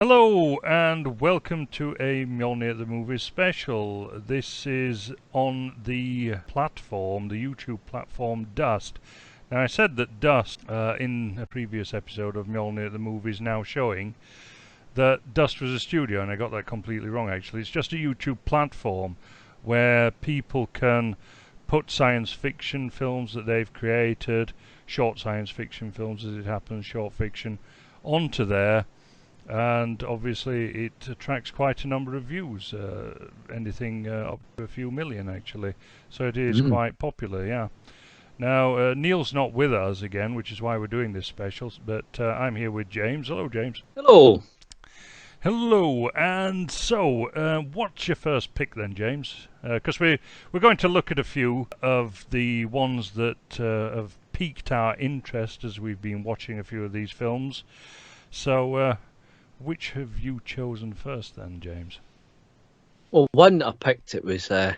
Hello and welcome to a Mjolnir the Movie special. This is on the YouTube platform Dust. Now I said that Dust in a previous episode of Mjolnir the Movie is now showing that Dust was a studio, and I got that completely wrong actually. It's just a YouTube platform where people can put science fiction films that they've created, short science fiction films as it happens, short fiction, onto there. And obviously it attracts quite a number of views, anything up to a few million actually. So it is quite popular, yeah. Now, Neil's not with us again, which is why we're doing this special, but I'm here with James. Hello, James. Hello. Hello, and so, what's your first pick then, James? Because we're going to look at a few of the ones that have piqued our interest as we've been watching a few of these films. So, which have you chosen first then, James? Well, one I picked, it was I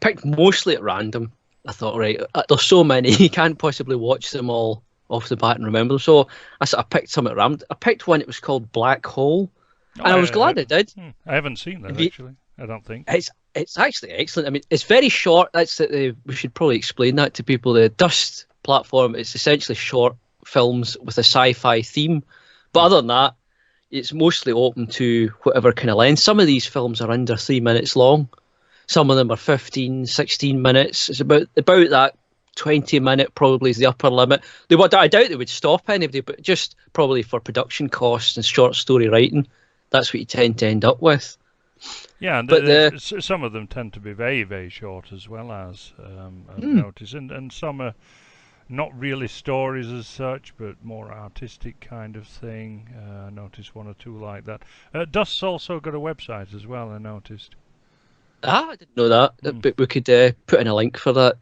picked mostly at random. I thought, right, there's so many, you can't possibly watch them all off the bat and remember them. So I sort of picked some at random. I picked one, it was called Black Hole, and I was glad I did. I haven't seen that actually. I don't think It's actually excellent. I mean, it's very short. We should probably explain that to people. The Dust platform, it's essentially short films with a sci-fi theme, but other than that, it's mostly open to whatever kind of length. Some of these films are under 3 minutes long. Some of them are 15, 16 minutes. It's about that 20-minute probably is the upper limit. I doubt they would stop anybody, but just probably for production costs and short story writing, that's what you tend to end up with. Yeah, and some of them tend to be very, very short as well as I've noticed, and some are not really stories as such, but more artistic kind of thing. I noticed one or two like that. Dust's also got a website as well, I noticed. I didn't know that. But we could put in a link for that.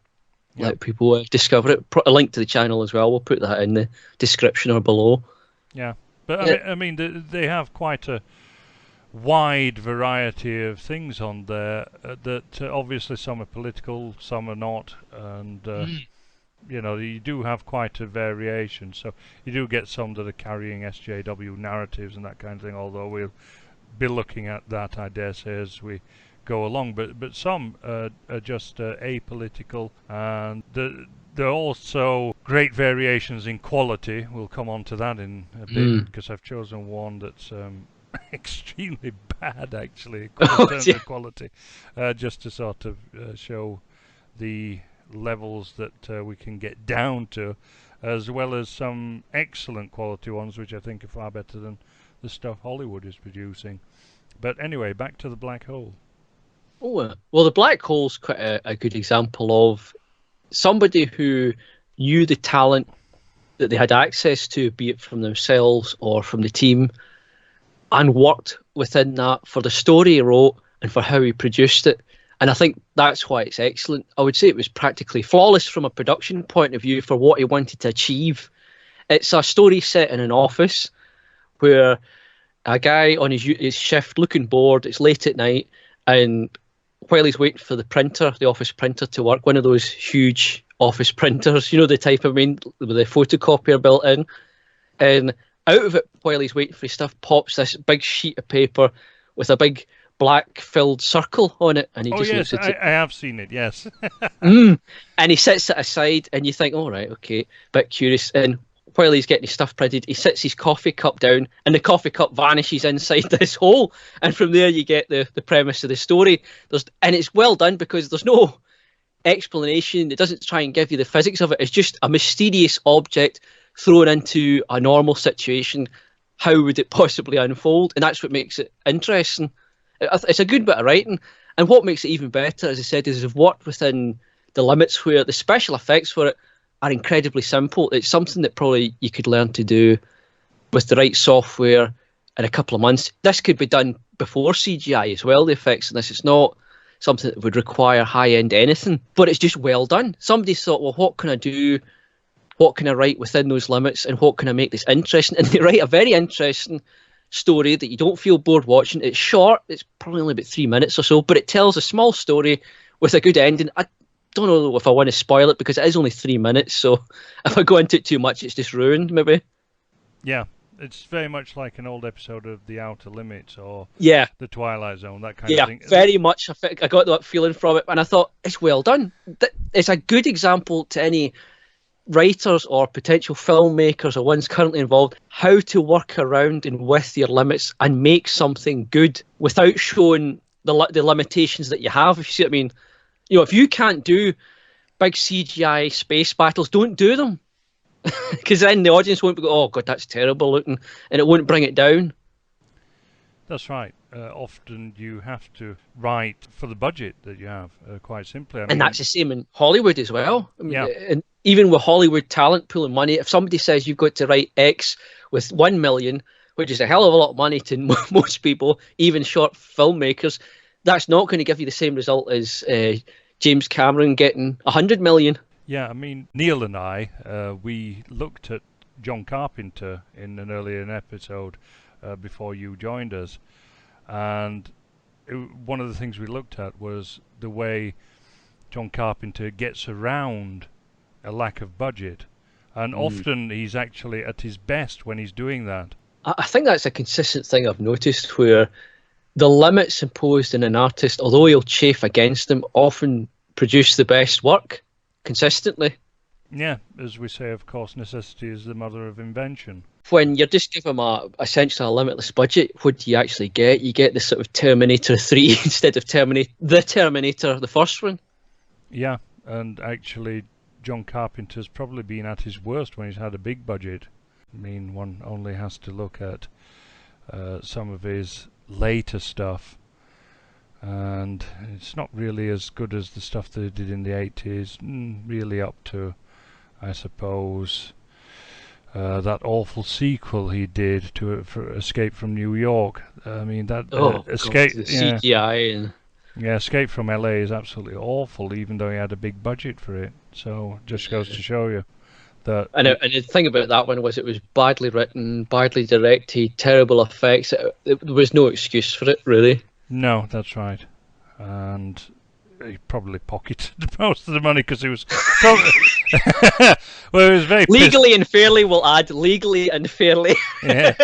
Yep. Let people discover it. A link to the channel as well. We'll put that in the description or below. Yeah, but I mean, they have quite a wide variety of things on there. That obviously some are political, some are not, and you know, you do have quite a variation. So you do get some that are carrying SJW narratives and that kind of thing, although we'll be looking at that, I dare say, as we go along. But some are just apolitical, and there are also great variations in quality. We'll come on to that in a bit, because I've chosen one that's extremely bad, actually, in terms of quality, just to sort of show the levels that we can get down to, as well as some excellent quality ones which I think are far better than the stuff Hollywood is producing. But anyway, back to the Black Hole. Well, the Black Hole's quite a good example of somebody who knew the talent that they had access to, be it from themselves or from the team, and worked within that for the story he wrote and for how he produced it. And I think that's why it's excellent. I would say it was practically flawless from a production point of view for what he wanted to achieve. It's a story set in an office where a guy on his shift looking bored, it's late at night, and while he's waiting for the office printer to work, one of those huge office printers, you know, the type, with the photocopier built in, and out of it, while he's waiting for his stuff, pops this big sheet of paper with a big black filled circle on it, and he just looks at it. I have seen it, yes. And he sets it aside, and you think, all right, okay, bit curious. And while he's getting his stuff printed, he sets his coffee cup down, and the coffee cup vanishes inside this hole. And from there, you get the premise of the story. And it's well done because there's no explanation. It doesn't try and give you the physics of it. It's just a mysterious object thrown into a normal situation. How would it possibly unfold? And that's what makes it interesting. It's a good bit of writing, and what makes it even better, as I said, is they've worked within the limits where the special effects for it are incredibly simple. It's something that probably you could learn to do with the right software in a couple of months. This could be done before CGI as well, the effects in this. It's not something that would require high-end anything, but it's just well done. Somebody thought, well, what can I do? What can I write within those limits, and what can I make this interesting? And they write a very interesting story that you don't feel bored watching. It's short, it's probably only about 3 minutes or so, but it tells a small story with a good ending. I don't know if I want to spoil it because it is only 3 minutes, so if I go into it too much, it's just ruined, maybe. Yeah, It's very much like an old episode of The Outer Limits or Yeah, The Twilight Zone, that kind of yeah, thing. very much. I got that feeling from it, and I thought it's well done. It's a good example to any writers or potential filmmakers or ones currently involved how to work around and with your limits and make something good without showing the limitations that you have. If you see what I mean, if you can't do big CGI space battles, don't do them. Because then the audience won't go, oh god, that's terrible looking, and it won't bring it down. That's right. Often you have to write for the budget that you have, quite simply. And that's the same in Hollywood as well. I mean, yeah. And even with Hollywood talent pooling money, if somebody says you've got to write X with 1 million, which is a hell of a lot of money to most people, even short filmmakers, that's not going to give you the same result as James Cameron getting 100 million. Yeah, I mean, Neil and I, we looked at John Carpenter in an earlier episode before you joined us, and one of the things we looked at was the way John Carpenter gets around a lack of budget, and often he's actually at his best when he's doing that. I think that's a consistent thing I've noticed, where the limits imposed in an artist, although he'll chafe against them, often produce the best work consistently. Yeah, as we say, of course, necessity is the mother of invention. When you're just giving them essentially a limitless budget, what do you actually get? You get the sort of Terminator 3 instead of Terminator, the first one. Yeah, and actually John Carpenter's probably been at his worst when he's had a big budget. I mean, one only has to look at some of his later stuff, and it's not really as good as the stuff that he did in the 80s, really up to, I suppose, that awful sequel he did for Escape from New York. I mean, that Escape, God, the CGI and... Yeah, Escape from LA is absolutely awful, even though he had a big budget for it. So just goes to show you that. And the thing about that one was it was badly written, badly directed, terrible effects. There was no excuse for it, really. No, that's right. And he probably pocketed most of the money because he was probably... well, he was very legally and fairly. We'll add legally and fairly. Yeah.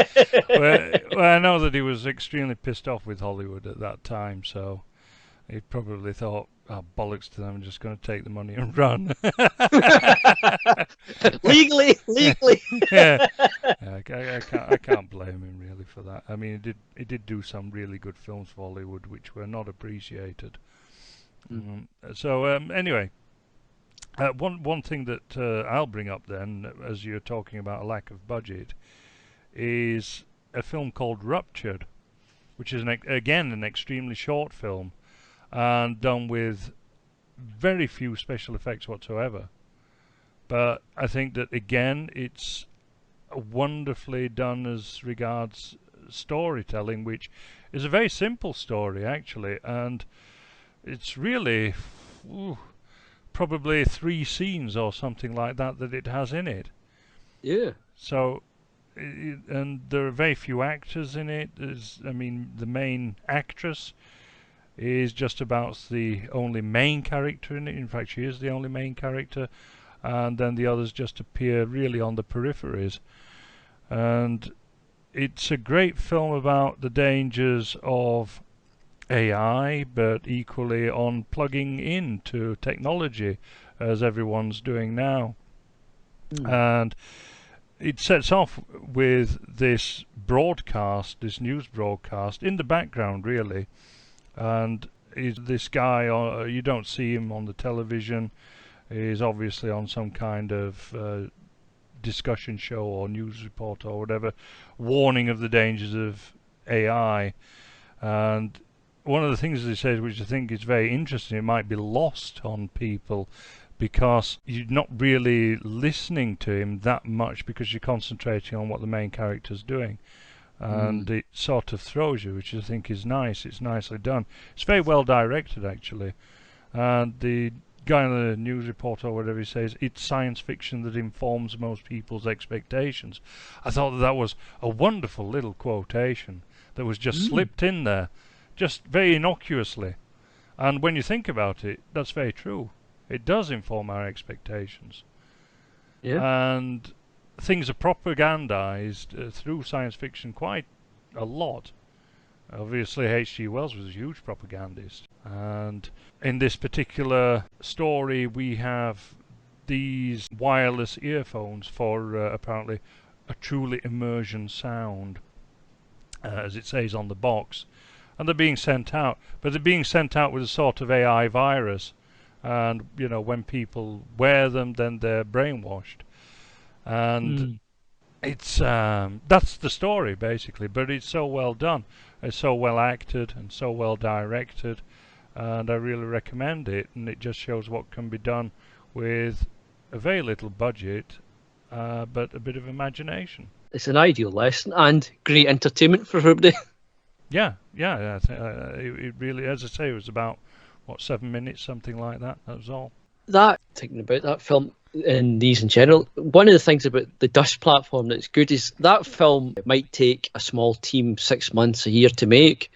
Well, I know that he was extremely pissed off with Hollywood at that time, so he probably thought, oh, bollocks to them, I'm just going to take the money and run. legally. Yeah. I can't blame him really for that. I mean, he did do some really good films for Hollywood which were not appreciated. Anyway, one thing that I'll bring up then, as you're talking about a lack of budget, is a film called Ruptured, which is again an extremely short film, and done with very few special effects whatsoever. But I think that again it's wonderfully done as regards storytelling, which is a very simple story actually, and it's really probably 3 scenes or something like that it has in it. Yeah. So, and there are very few actors in it. The main actress is just about the only main character in it. In fact, she is the only main character, and then the others just appear really on the peripheries. And it's a great film about the dangers of AI, but equally on plugging into technology, as everyone's doing now. And it sets off with this broadcast, this news broadcast, in the background really. And this guy, you don't see him on the television, he's obviously on some kind of discussion show or news report or whatever, warning of the dangers of AI. And one of the things he says, which I think is very interesting, it might be lost on people because you're not really listening to him that much because you're concentrating on what the main character's doing. And it sort of throws you, which I think is nice. It's nicely done. It's very well directed, actually. And the guy on the news report or whatever he says, it's science fiction that informs most people's expectations. I thought that was a wonderful little quotation that was just slipped in there, just very innocuously. And when you think about it, that's very true. It does inform our expectations. Yeah. And things are propagandized through science fiction quite a lot. Obviously, H.G. Wells was a huge propagandist, and in this particular story, we have these wireless earphones for apparently a truly immersion sound, as it says on the box, and they're being sent out, but they're being sent out with a sort of AI virus, and when people wear them, then they're brainwashed, and it's that's the story basically, but it's so well done, it's so well acted and so well directed, and I really recommend it, and it just shows what can be done with a very little budget, but a bit of imagination. It's an ideal lesson and great entertainment for everybody. Yeah. It really, as I say, it was about 7 minutes, something like that. That was all. Thinking about that film and these in general, one of the things about the Dust platform that's good is that film might take a small team 6 months, a year to make.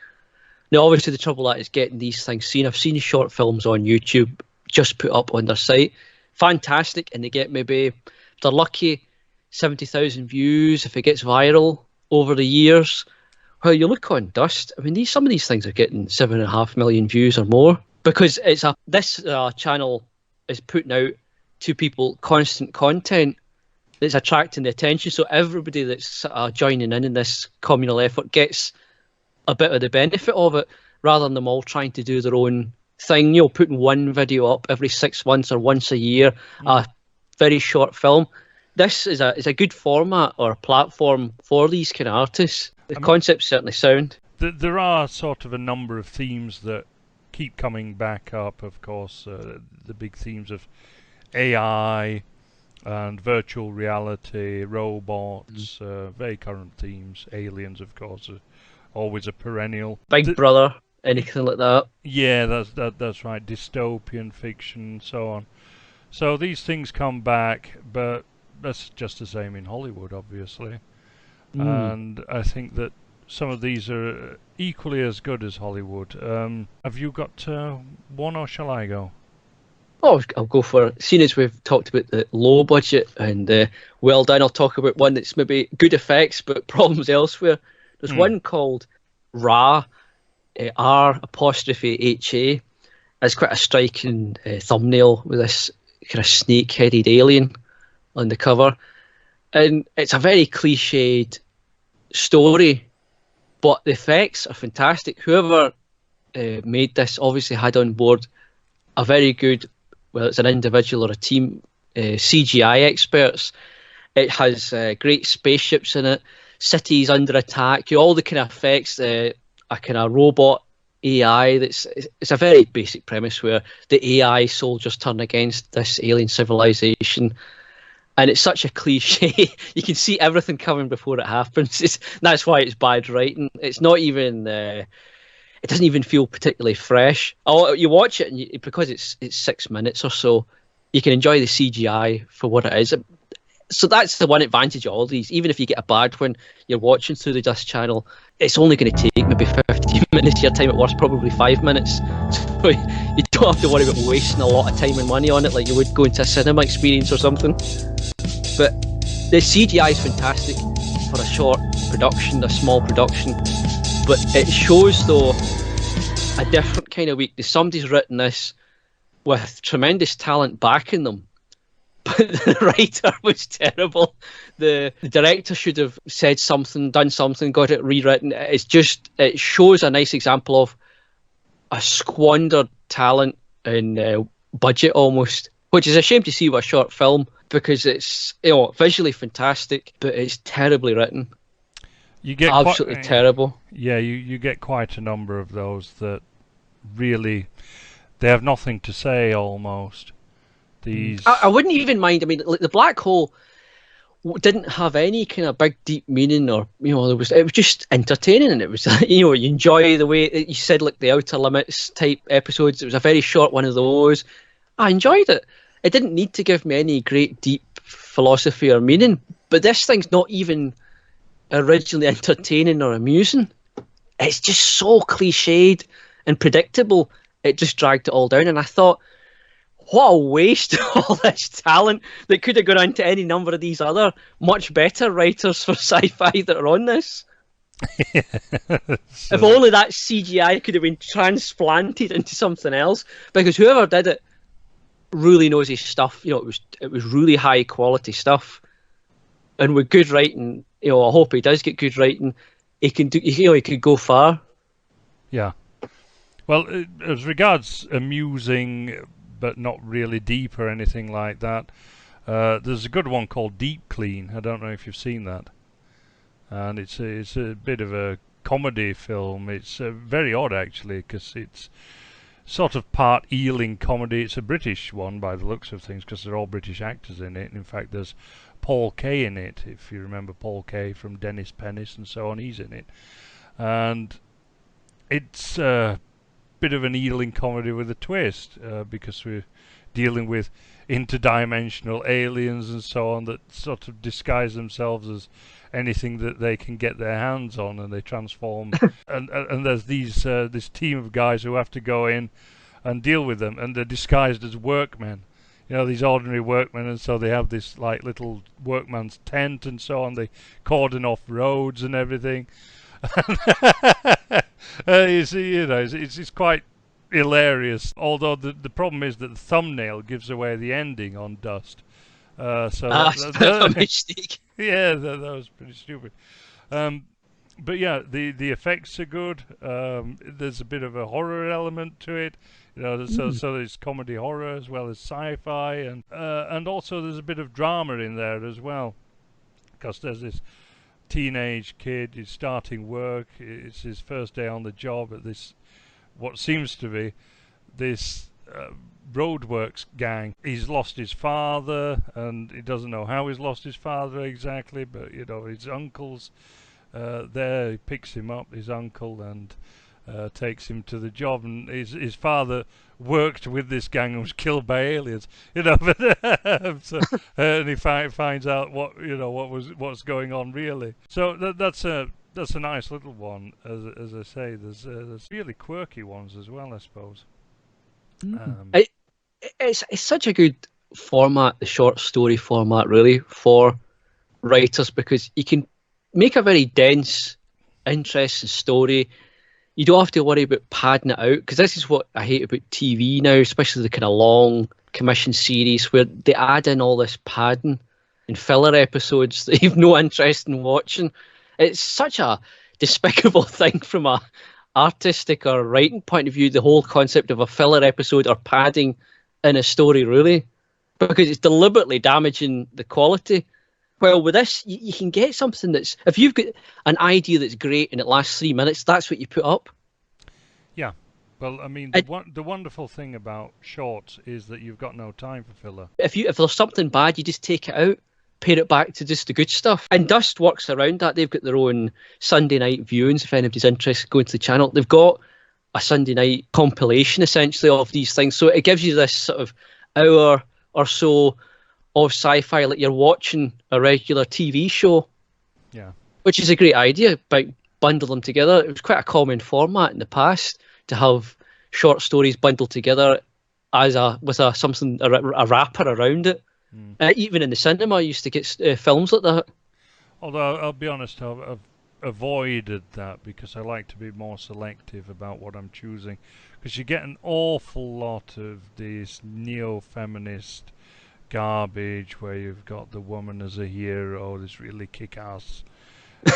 Now, obviously, the trouble that is getting these things seen. I've seen short films on YouTube just put up on their site. Fantastic, and they get maybe, if they're lucky, 70,000 views if it gets viral over the years. Well, you look on Dust, I mean, some of these things are getting 7.5 million views or more, because this channel is putting out to people constant content that's attracting the attention. So everybody that's joining in this communal effort gets a bit of the benefit of it, rather than them all trying to do their own thing. Putting one video up every 6 months or once a year, a very short film. This is a good format or platform for these kind of artists. The concept's certainly sound. There are sort of a number of themes that keep coming back up, of course. The big themes of AI and virtual reality, robots, very current themes. Aliens, of course, are always a perennial. Big Brother, anything like that. Yeah, that's right. Dystopian fiction and so on. So these things come back, but that's just the same in Hollywood, obviously. And I think that some of these are equally as good as Hollywood. Have you got one, or shall I go? Oh, I'll go for it. Seeing as we've talked about the low budget and well done, I'll talk about one that's maybe good effects but problems elsewhere. There's one called Ra, R''HA. It's quite a striking thumbnail with this kind of snake-headed alien on the cover. And it's a very cliched story, but the effects are fantastic. Whoever made this obviously had on board a very good, whether it's an individual or a team, CGI experts. It has great spaceships in it, cities under attack, all the kind of effects, a kind of robot AI. It's a very basic premise where the AI soldiers turn against this alien civilization. And it's such a cliche. You can see everything coming before it happens. That's why it's bad writing. It's not even. It doesn't even feel particularly fresh. You watch it, and because it's 6 minutes or so, you can enjoy the CGI for what it is. So that's the one advantage of all these. Even if you get a bad one, you're watching through the Dust channel, it's only going to take maybe 15 minutes of your time, at worst probably 5 minutes. So you don't have to worry about wasting a lot of time and money on it like you would go into a cinema experience or something. But the CGI is fantastic for a short production, a small production. But it shows, though, a different kind of weakness. Somebody's written this with tremendous talent backing them, but the writer was terrible. The director should have said something, done something, got it rewritten. It shows a nice example of a squandered talent and budget almost, which is a shame to see with a short film, because it's visually fantastic, but it's terribly written. You get absolutely terrible. Yeah, you get quite a number of those that really, they have nothing to say almost. I wouldn't even mind. I mean, like the Black Hole didn't have any kind of big deep meaning, or it was just entertaining, and it was you enjoy the way you said, like the Outer Limits type episodes. It was a very short one of those. I enjoyed it. It didn't need to give me any great deep philosophy or meaning, but this thing's not even originally entertaining or amusing. It's just so cliched and predictable. It just dragged it all down, and I thought, what a waste of all this talent that could have gone on to any number of these other much better writers for sci-fi that are on this. If only that CGI could have been transplanted into something else, because whoever did it really knows his stuff. You know, it was really high quality stuff, and with good writing, you know, I hope he does get good writing. He can do, you know, he could go far. Yeah. Well, as regards amusing but not really deep or anything like that, there's a good one called Deep Clean. I don't know if you've seen that. And it's a bit of a comedy film. It's very odd actually, because it's sort of part Ealing comedy. It's a British one by the looks of things, because they're all British actors in it. In fact, there's Paul Kay in it, if you remember Paul Kay from Dennis Pennis and so on. He's in it, and it's a bit of an Ealing comedy with a twist, because we're dealing with interdimensional aliens and so on that sort of disguise themselves as anything that they can get their hands on, and they transform. and there's these this team of guys who have to go in and deal with them, and they're disguised as workmen. You know, these ordinary workmen, and so they have this like little workman's tent and so on. They cordon off roads and everything. It's quite hilarious. Although the problem is that the thumbnail gives away the ending on Dust. A mistake. Yeah, that was pretty stupid. But yeah, the effects are good. There's a bit of a horror element to it. You know, so there's comedy horror as well as sci-fi, and also there's a bit of drama in there as well, because there's this teenage kid who's starting work. It's his first day on the job at this, what seems to be this roadworks gang. He's lost his father, and he doesn't know how he's lost his father exactly, but you know, his uncle's there. He picks him up, his uncle, and takes him to the job. And his father worked with this gang and was killed by aliens, you know. But and he finds out what's going on really. So that's a nice little one. As I say, there's really quirky ones as well, I suppose. It's such a good format, the short story format, really, for writers, because you can make a very dense, interesting story. You don't have to worry about padding it out, because this is what I hate about TV now, especially the kind of long commission series where they add in all this padding and filler episodes that you've no interest in watching. It's such a despicable thing from a artistic or writing point of view, the whole concept of a filler episode or padding in a story, really, because it's deliberately damaging the quality. Well, with this, you can get something that's, if you've got an idea that's great and it lasts 3 minutes, that's what you put up. Yeah. Well, I mean, the wonderful thing about shorts is that you've got no time for filler. If there's something bad, you just take it out, pare it back to just the good stuff. And Dust works around that. They've got their own Sunday night viewings. If anybody's interested, go into the channel. They've got a Sunday night compilation, essentially, of these things. So it gives you this sort of hour or so of sci-fi, like you're watching a regular TV show. Yeah. Which is a great idea, but bundle them together. It was quite a common format in the past to have short stories bundled together with a wrapper around it. Even in the cinema, I used to get films like that. Although I'll be honest, I've avoided that because I like to be more selective about what I'm choosing, because you get an awful lot of these neo-feminist garbage where you've got the woman as a hero, this really kick-ass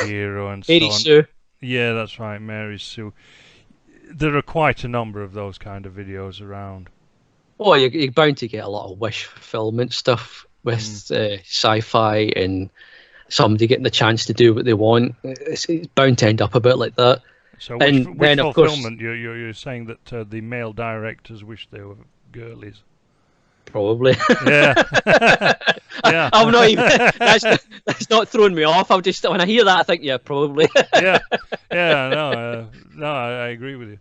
hero, and so Mary on. Sue. Yeah, that's right, Mary Sue. There are quite a number of those kind of videos around. Oh, you're bound to get a lot of wish fulfillment stuff with sci-fi, and somebody getting the chance to do what they want. It's bound to end up a bit like that. So wish fulfillment, you're saying that the male directors wish they were girlies. Probably. Yeah. Yeah. I'm not even. That's not throwing me off. I'm just, when I hear that, I think, yeah, probably. Yeah. Yeah. No. I agree with you.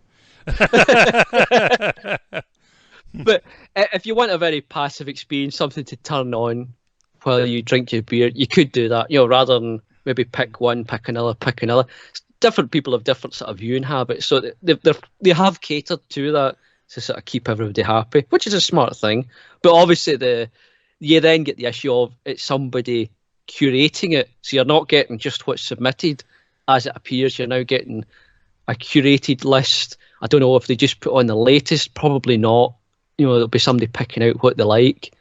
But if you want a very passive experience, something to turn on while you drink your beer, you could do that. You know, rather than maybe pick one, pick another. Different people have different sort of viewing habits, so they have catered to that to sort of keep everybody happy, which is a smart thing. But obviously, you then get the issue of it's somebody curating it, so you're not getting just what's submitted as it appears. You're now getting a curated list. I don't know if they just put on the latest. Probably not. There'll be somebody picking out what they like.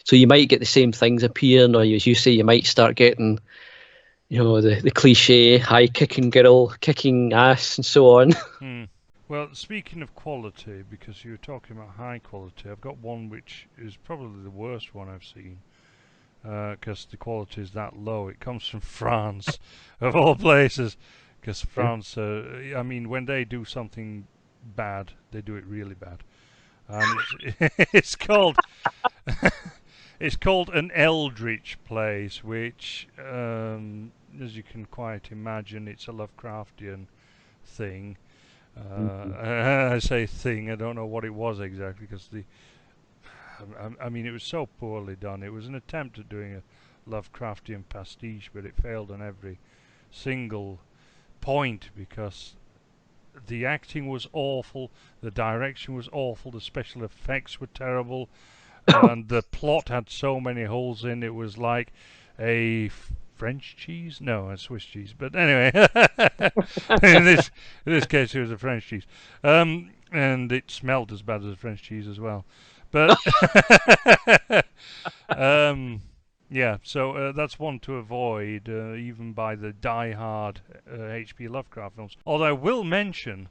So you might get the same things appearing, or as you say, you might start getting, the cliche high kicking girl kicking ass and so on. Well, speaking of quality, because you were talking about high quality, I've got one which is probably the worst one I've seen, because the quality is that low. It comes from France, of all places, because France, I mean, when they do something bad, they do it really bad. And it's called it's called an eldritch place, which, as you can quite imagine, it's a Lovecraftian thing. I say thing, I don't know what it was exactly, because I mean, it was so poorly done. It was an attempt at doing a Lovecraftian pastiche, but it failed on every single point, because the acting was awful, the direction was awful, the special effects were terrible, and the plot had so many holes in it. It was like a French cheese? No, a Swiss cheese. But anyway, in this case, it was a French cheese, and it smelled as bad as a French cheese as well. But yeah, so that's one to avoid, even by the die-hard H.P. Lovecraft films. Although I will mention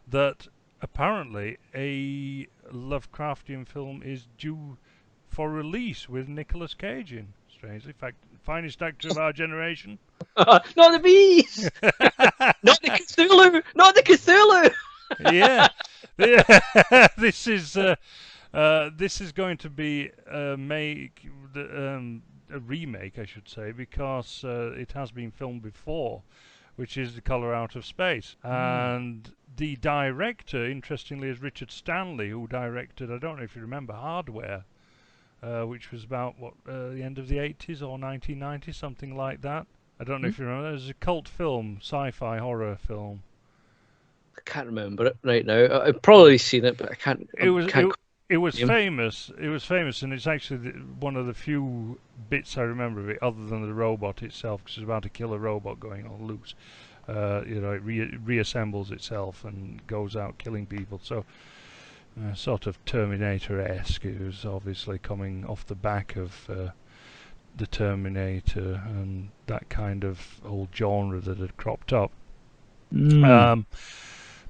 that apparently a Lovecraftian film is due for release with Nicolas Cage in. Strangely, in fact, finest actor of our generation. Not the bees! Not the Cthulhu! Not the Cthulhu! Yeah. This is going to be a remake, I should say, because it has been filmed before, which is The Colour Out of Space. And the director, interestingly, is Richard Stanley, who directed, I don't know if you remember, Hardware, which was about, the end of the 80s or 1990s, something like that. I don't know if you remember. It was a cult film, sci-fi horror film. I can't remember it right now. I've probably seen it, but I can't. It was famous. It was famous, and it's actually one of the few bits I remember of it, other than the robot itself, because it's about to kill a robot going on loose. It reassembles itself and goes out killing people. So, sort of Terminator-esque. It was obviously coming off the back of the Terminator and that kind of old genre that had cropped up.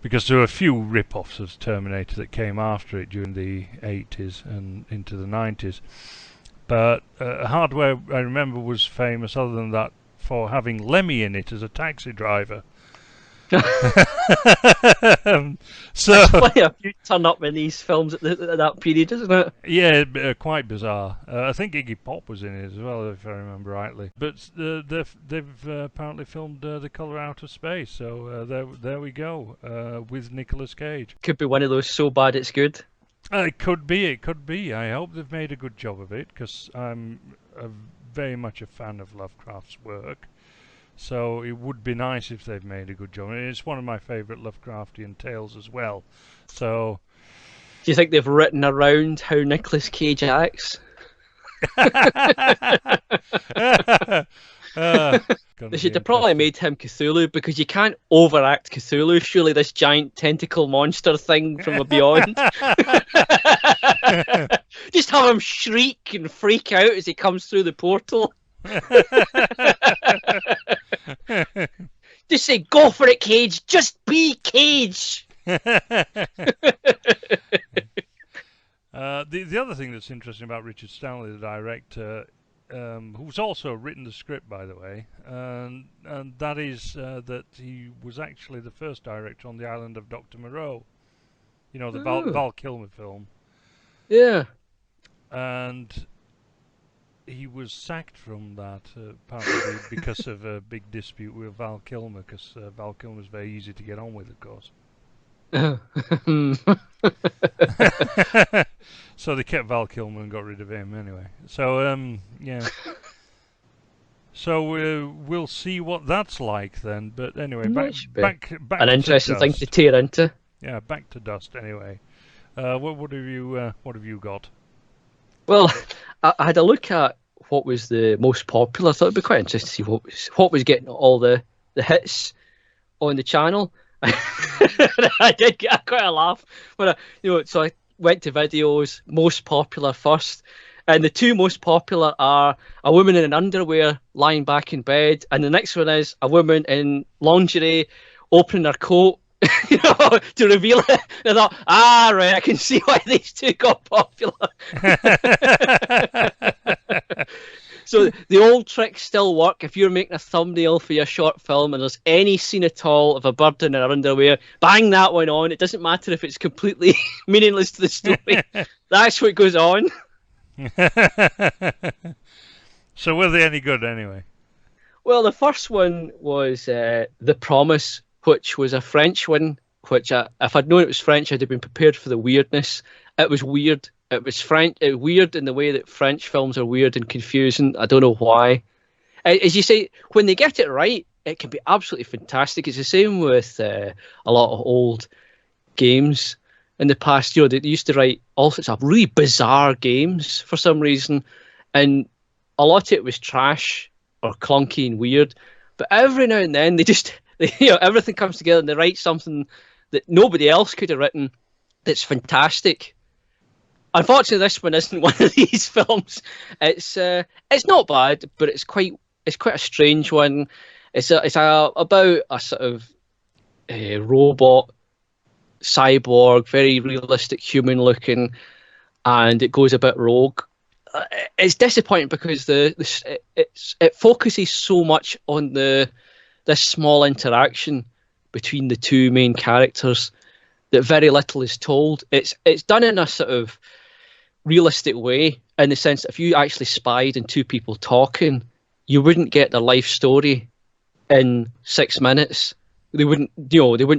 Because there were a few rip-offs of Terminator that came after it during the 80s and into the 90s. But Hardware, I remember, was famous, other than that, for having Lemmy in it as a taxi driver. So it's funny how you turn up in these films at that period, isn't it? Yeah, quite bizarre. I think Iggy Pop was in it as well, if I remember rightly. But they've apparently filmed The Colour Out of Space, so there we go, with Nicolas Cage. Could be one of those so bad it's good. It could be. I hope they've made a good job of it, because I'm very much a fan of Lovecraft's work. So it would be nice if they've made a good job. And it's one of my favourite Lovecraftian tales as well. So, do you think they've written around how Nicolas Cage acts? They should have probably made him Cthulhu, because you can't overact Cthulhu. Surely this giant tentacle monster thing from beyond. Just have him shriek and freak out as he comes through the portal. Just say, go for it, Cage. Just be Cage. The other thing that's interesting about Richard Stanley, the director, who's also written the script, by the way, and that is that he was actually the first director on The Island of Dr. Moreau. You know, the Val Kilmer film. Yeah. And he was sacked from that, apparently, because of a big dispute with Val Kilmer, because Val Kilmer was very easy to get on with, of course. So they kept Val Kilmer and got rid of him anyway. So, yeah. So we'll see what that's like then. But anyway, back an to interesting thing Dust. to tear into. Yeah, back to dust anyway. What have you got? Well, I had a look at what was the most popular. I thought it'd be quite interesting to see what was getting all the hits on the channel. I did get quite a laugh when so I went to videos most popular first, and the two most popular are a woman in underwear lying back in bed, and the next one is a woman in lingerie opening her coat. To reveal it. And I thought, right, I can see why these two got popular. So the old tricks still work. If you're making a thumbnail for your short film and there's any scene at all of a bird in her underwear, bang that one on. It doesn't matter if it's completely meaningless to the story. That's what goes on. So were they any good anyway? Well, the first one was The Promise, which was a French one, which if I'd known it was French, I'd have been prepared for the weirdness. It was weird. It was French, weird in the way that French films are weird and confusing. I don't know why. As you say, when they get it right, it can be absolutely fantastic. It's the same with a lot of old games in the past. They used to write all sorts of really bizarre games for some reason, and a lot of it was trash or clunky and weird. But every now and then, everything comes together and they write something that nobody else could have written that's fantastic. Unfortunately, this one isn't one of these films. It's not bad, but it's quite a strange one. It's about a sort of robot cyborg, very realistic human looking, and it goes a bit rogue. It's disappointing because it focuses so much on this small interaction between the two main characters that very little is told. It's done in a sort of realistic way, in the sense that if you actually spied on two people talking, you wouldn't get their life story in 6 minutes. They wouldn't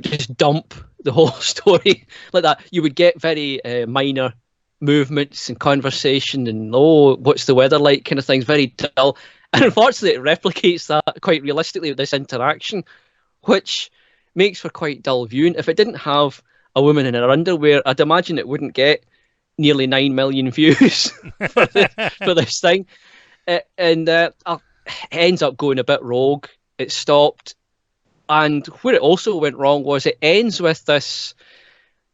just dump the whole story like that. You would get very minor movements and conversation and what's the weather like kind of things, very dull. And unfortunately, it replicates that quite realistically with this interaction, which makes for quite dull viewing. If it didn't have a woman in her underwear, I'd imagine it wouldn't get nearly 9 million views for this thing. It ends up going a bit rogue. It stopped. And where it also went wrong was it ends with this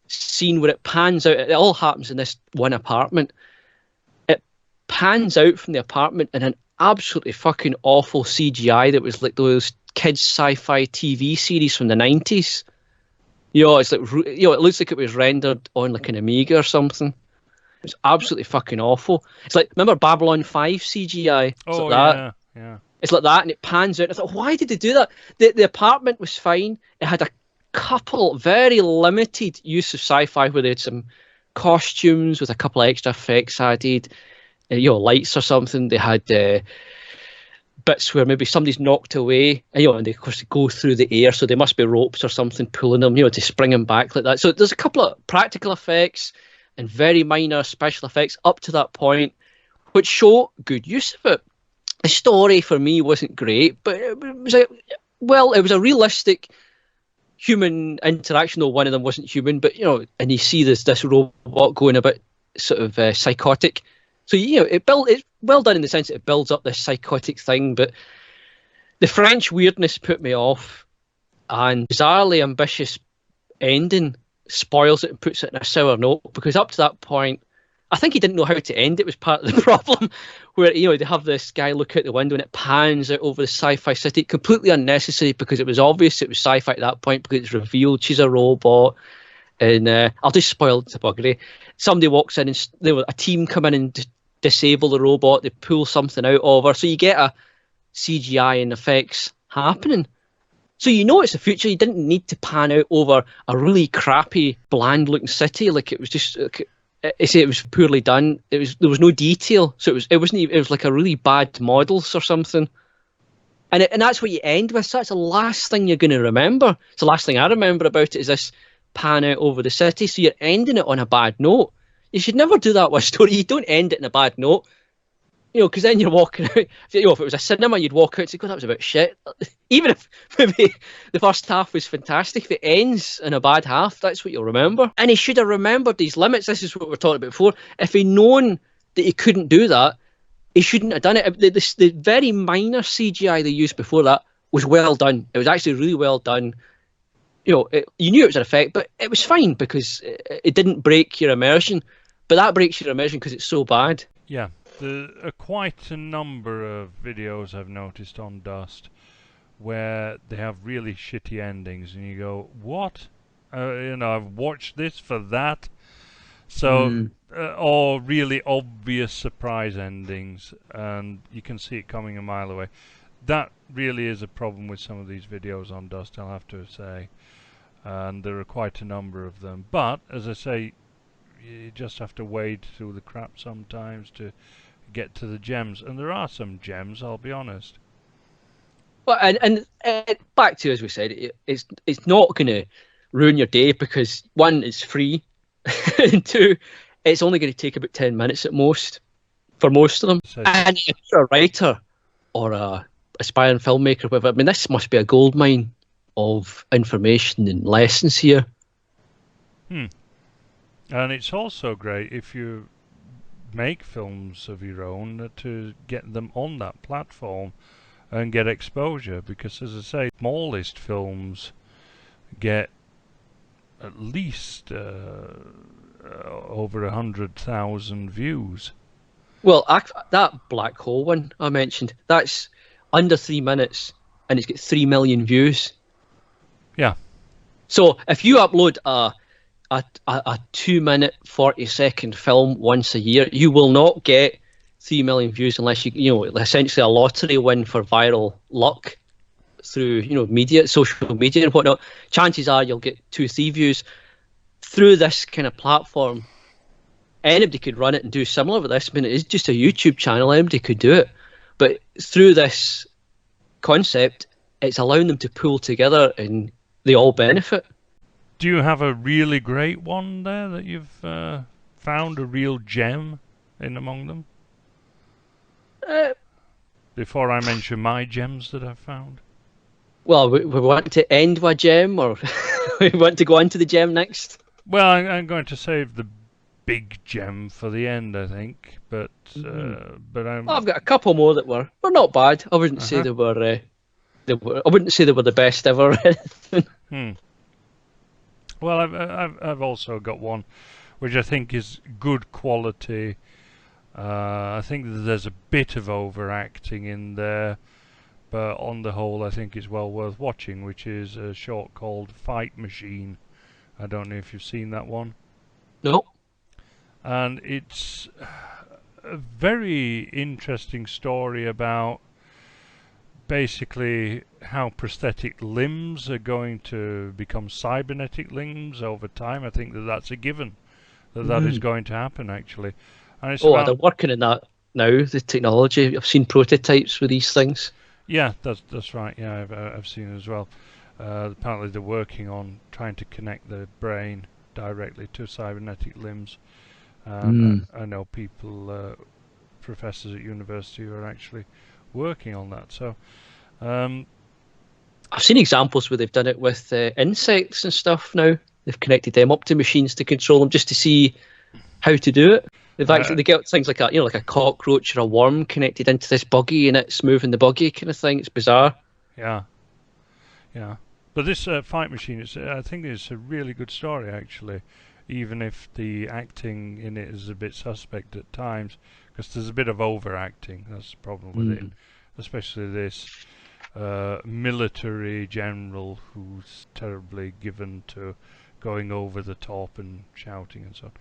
scene where it pans out. It all happens in this one apartment. It pans out from the apartment in an absolutely fucking awful CGI that was like those kids sci-fi TV series from the 90s. It's like, it looks like it was rendered on like an Amiga or something. It's absolutely fucking awful. It's like, remember Babylon 5 CGI? It's like that. Yeah. It's like that, and it pans out. I thought, why did they do that? The apartment was fine. It had a couple very limited use of sci-fi where they had some costumes with a couple of extra effects added, lights or something. They had bits where maybe somebody's knocked away, and they, of course, they go through the air, so there must be ropes or something pulling them, to spring them back like that. So there's a couple of practical effects and very minor special effects up to that point, which show good use of it. The story for me wasn't great, but it was a realistic human interaction, though one of them wasn't human. But and you see this robot going a bit sort of psychotic. So it's well done in the sense that it builds up this psychotic thing. But the French weirdness put me off, and bizarrely ambitious ending spoils it and puts it in a sour note, because up to that point, I think he didn't know how to end it was part of the problem, where they have this guy look out the window and it pans out over the sci-fi city, completely unnecessary because it was obvious it was sci-fi at that point because it's revealed she's a robot. And I'll just spoil it to buggery. Somebody walks in and a team come in and disable the robot. They pull something out of her, so you get a CGI and effects happening. So it's the future. You didn't need to pan out over a really crappy, bland-looking city. Like, it was just, it was poorly done. There was no detail, so it was like a really bad models or something. And that's what you end with. So that's the last thing you're going to remember. It's the last thing I remember about it is this pan out over the city. So you're ending it on a bad note. You should never do that with a story. You don't end it in a bad note. because then you're walking out. If it was a cinema, you'd walk out and say, "God, that was a bit shit." Even if maybe the first half was fantastic, if it ends in a bad half, that's what you'll remember. And he should have remembered these limits. This is what we were talking about before. If he'd known that he couldn't do that, he shouldn't have done it. The very minor CGI they used before that was well done. It was actually really well done. You knew it was an effect, but it was fine because it didn't break your immersion. But that breaks your immersion because it's so bad. Yeah. There are quite a number of videos I've noticed on Dust where they have really shitty endings, and you go, "What? I've watched this for that." So, or really obvious surprise endings, and you can see it coming a mile away. That really is a problem with some of these videos on Dust, I'll have to say, and there are quite a number of them. But as I say, you just have to wade through the crap sometimes to get to the gems, and there are some gems, I'll be honest. Well, and back to, as we said, it's not going to ruin your day because one, it's free, and two, it's only going to take about 10 minutes at most for most of them. And if you're a writer or a aspiring filmmaker, whatever, I mean, this must be a goldmine of information and lessons here. And it's also great if you make films of your own to get them on that platform and get exposure, because as I say, smallest films get at least over 100,000 views. Well, that black hole one I mentioned, that's under 3 minutes and it's got 3 million views. Yeah. So if you upload a 2-minute 40-second film once a year, you will not get 3 million views unless you essentially a lottery win for viral luck through media, social media and whatnot. Chances are you'll get 2-3 views through this kind of platform. Anybody could run it and do similar with this. I mean, it is just a YouTube channel. Anybody could do it, but through this concept, it's allowing them to pull together and they all benefit. Do you have a really great one there that you've found, a real gem in among them? Before I mention my gems that I've found. Well, we want to end with a gem, or we want to go on to the gem next? Well, I'm going to save the big gem for the end, I think. But I've got a couple more that were not bad. I wouldn't say they were. I wouldn't say they were the best ever. Well, I've also got one, which I think is good quality. I think that there's a bit of overacting in there, but on the whole, I think it's well worth watching. Which is a short called Fight Machine. I don't know if you've seen that one. No. And it's a very interesting story about basically how prosthetic limbs are going to become cybernetic limbs over time. I think that's a given, that is going to happen, actually. And it's they're working on that now, the technology. I've seen prototypes with these things. Yeah, that's right. Yeah, I've seen it as well. Apparently they're working on trying to connect the brain directly to cybernetic limbs. I know people, professors at university, who are actually working on that. So I've seen examples where they've done it with insects and stuff now. They've connected them up to machines to control them just to see how to do it. They get things like like a cockroach or a worm connected into this buggy, and it's moving the buggy kind of thing. It's bizarre. Yeah. But this Fight Machine, I think it's a really good story, actually, even if the acting in it is a bit suspect at times, because there's a bit of overacting. That's the problem with it, especially this military general who's terribly given to going over the top and shouting and so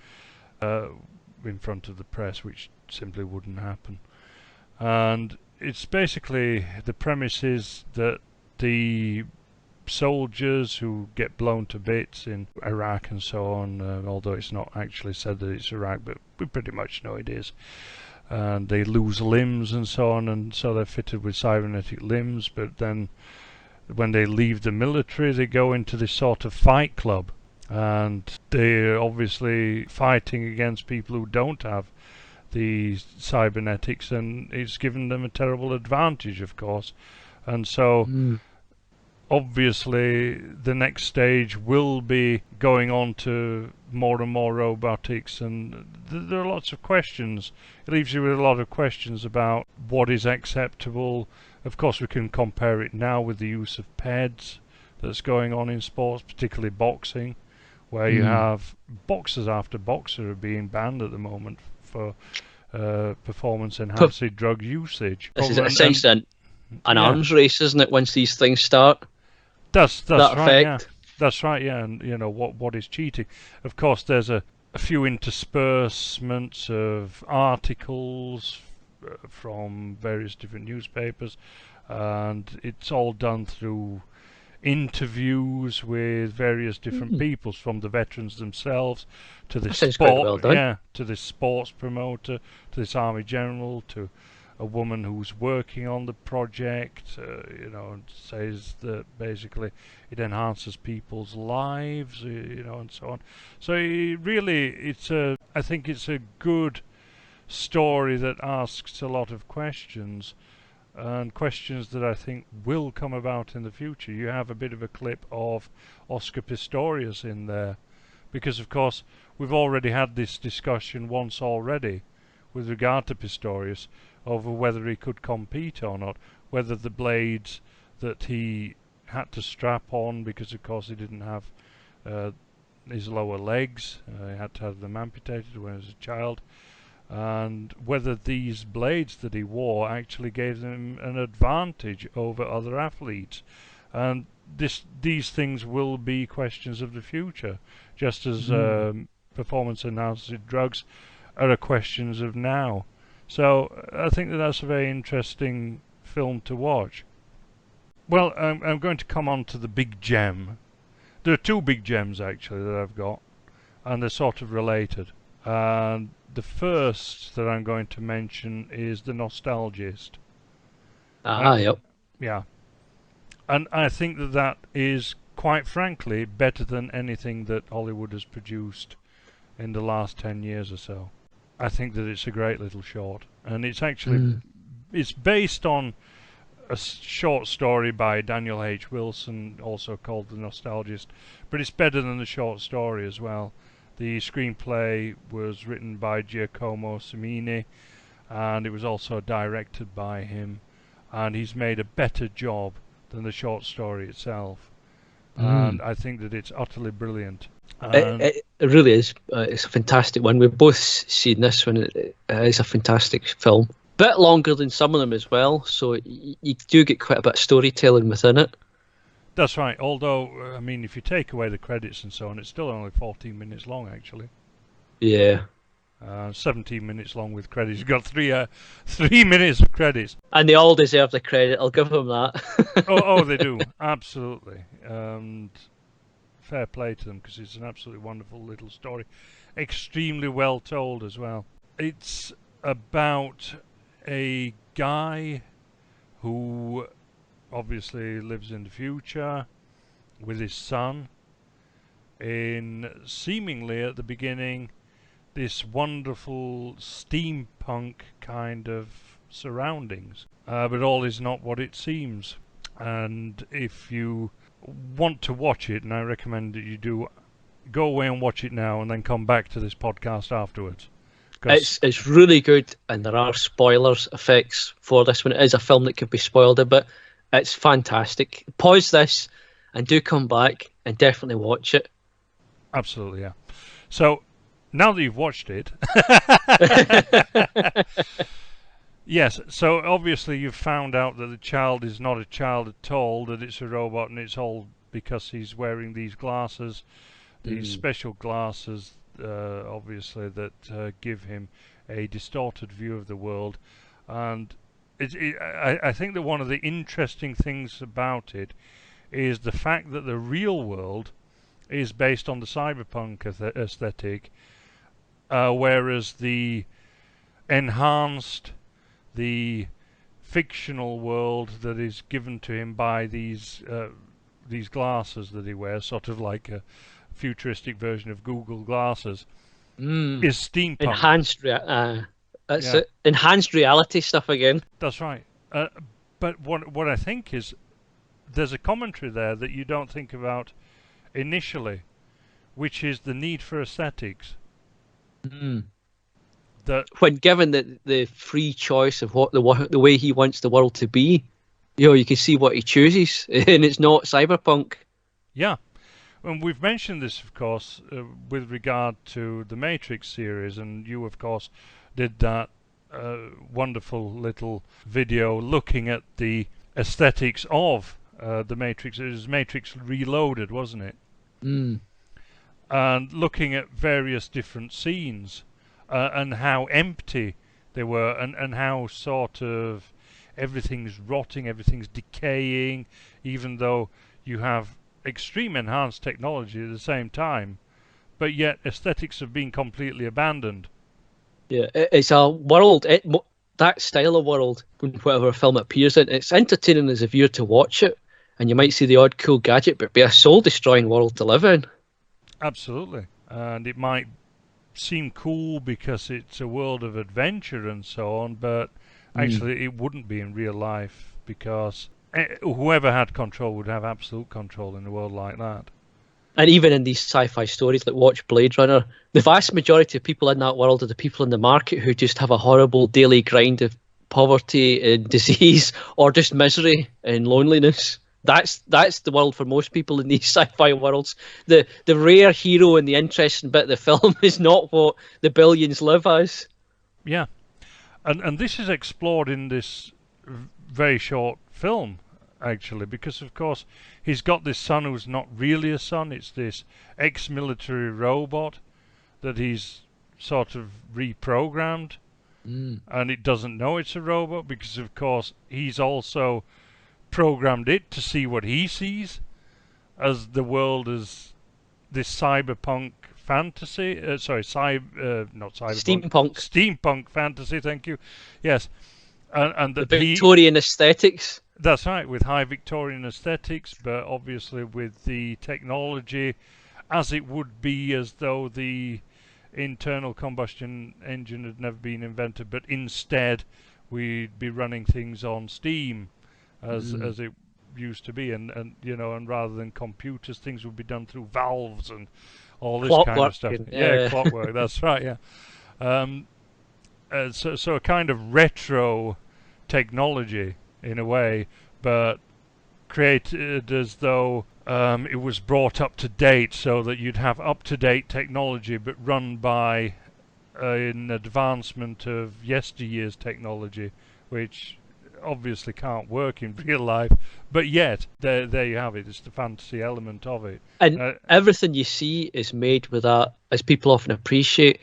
on in front of the press, which simply wouldn't happen. And it's basically, the premise is that the soldiers who get blown to bits in Iraq and so on, although it's not actually said that it's Iraq, but we pretty much know it is, and they lose limbs and so on, and so they're fitted with cybernetic limbs. But then when they leave the military, they go into this sort of fight club, and they're obviously fighting against people who don't have the cybernetics, and it's given them a terrible advantage, of course. And so obviously the next stage will be going on to more and more robotics, and there are lots of questions. It leaves you with a lot of questions about what is acceptable. Of course, we can compare it now with the use of PEDs that's going on in sports, particularly boxing, where you have boxers after boxer are being banned at the moment for performance-enhancing drug usage. This is essentially an arms race, isn't it? Once these things start, that's that right. effect. Yeah, that's right. Yeah, and you know what is cheating? Of course, there's a few interspersements of articles from various different newspapers, and it's all done through interviews with various different peoples, from the veterans themselves to the to this sports promoter, to this army general, to a woman who's working on the project, and says that basically it enhances people's lives, and so on. So I think it's a good story that asks a lot of questions, and questions that I think will come about in the future. You have a bit of a clip of Oscar Pistorius in there, because of course we've already had this discussion once already with regard to Pistorius over whether he could compete or not, whether the blades that he had to strap on, because of course he didn't have his lower legs, he had to have them amputated when he was a child, and whether these blades that he wore actually gave him an advantage over other athletes. And these things will be questions of the future, just as performance-enhancing drugs are questions of now. So I think that's a very interesting film to watch. Well, I'm going to come on to the big gem. There are two big gems actually that I've got, and they're sort of related. And the first that I'm going to mention is The Nostalgist. Yep. Yeah. And I think that is, quite frankly, better than anything that Hollywood has produced in the last 10 years or so. I think that it's a great little short. And it's actually it's based on a short story by Daniel H. Wilson, also called The Nostalgist. But it's better than the short story as well. The screenplay was written by Giacomo Cimini, and it was also directed by him, and he's made a better job than the short story itself. And I think that it's utterly brilliant. It really is. It's a fantastic one. We've both seen this one. It is a fantastic film. Bit longer than some of them as well, so you do get quite a bit of storytelling within it. That's right, although, I mean, if you take away the credits and so on, it's still only 14 minutes long, actually. Yeah. 17 minutes long with credits. You've got 3 minutes of credits. And they all deserve the credit, I'll give them that. oh, they do, absolutely. Fair play to them, because it's an absolutely wonderful little story. Extremely well told as well. It's about a guy who obviously lives in the future with his son in, seemingly at the beginning, this wonderful steampunk kind of surroundings, but all is not what it seems. And if you want to watch it, and I recommend that you do, go away and watch it now and then come back to this podcast afterwards. It's really good, and there are spoilers effects for this one. It is a film that could be spoiled a bit. It's fantastic. Pause this and do come back and definitely watch it. Absolutely, yeah. So, now that you've watched it... Yes, so obviously you've found out that the child is not a child at all, that it's a robot, and it's all because he's wearing these glasses, these special glasses, obviously, that give him a distorted view of the world. And I think that one of the interesting things about it is the fact that the real world is based on the cyberpunk aesthetic, whereas the enhanced, the fictional world that is given to him by these glasses that he wears, sort of like a futuristic version of Google glasses, is steampunk. Enhanced That's Yeah, it. Enhanced reality stuff again. that's right. But what I think is there's a commentary there that you don't think about initially, which is the need for aesthetics. Mm. That When given the free choice of what the way he wants the world to be, you can see what he chooses, and it's not cyberpunk. yeah, and we've mentioned this, of course, with regard to the Matrix series, and you, of course, did that wonderful little video looking at the aesthetics of the Matrix. It was Matrix Reloaded, wasn't it? Mm. And looking at various different scenes and how empty they were, and how sort of everything's rotting, everything's decaying, even though you have extreme enhanced technology at the same time, but yet aesthetics have been completely abandoned. Yeah, it's a world. That style of world, whatever film it appears in, it's entertaining as a viewer to watch it, and you might see the odd cool gadget, but it'd be a soul-destroying world to live in. Absolutely. And it might seem cool because it's a world of adventure and so on, but Mm. actually it wouldn't be in real life because whoever had control would have absolute control in a world like that. And even in these sci-fi stories, like watch Blade Runner, the vast majority of people in that world are the people in the market who just have a horrible daily grind of poverty and disease, or just misery and loneliness. That's the world for most people in these sci-fi worlds. The rare hero and the interesting bit of the film is not what the billions live as. Yeah, and this is explored in this very short film, actually, because of course he's got this son who's not really a son. It's this ex-military robot that he's sort of reprogrammed, Mm. and it doesn't know it's a robot because of course he's also programmed it to see what he sees as the world as this cyberpunk fantasy. Not cyberpunk, Steampunk, steampunk fantasy. Thank you. Yes, and the that he. Victorian aesthetics. That's right, with high Victorian aesthetics, but obviously with the technology as it would be as though the internal combustion engine had never been invented, but instead we'd be running things on steam Mm. as it used to be, and rather than computers, things would be done through valves and all this kind of Clockwork. stuff. And, Yeah, clockwork. That's right. Yeah. Um, so a kind of retro technology in a way, but created as though it was brought up to date, so that you'd have up to date technology, but run by an advancement of yesteryear's technology, which obviously can't work in real life. But yet, there you have it. It's the fantasy element of it. and Uh, everything you see is made with that, as people often appreciate,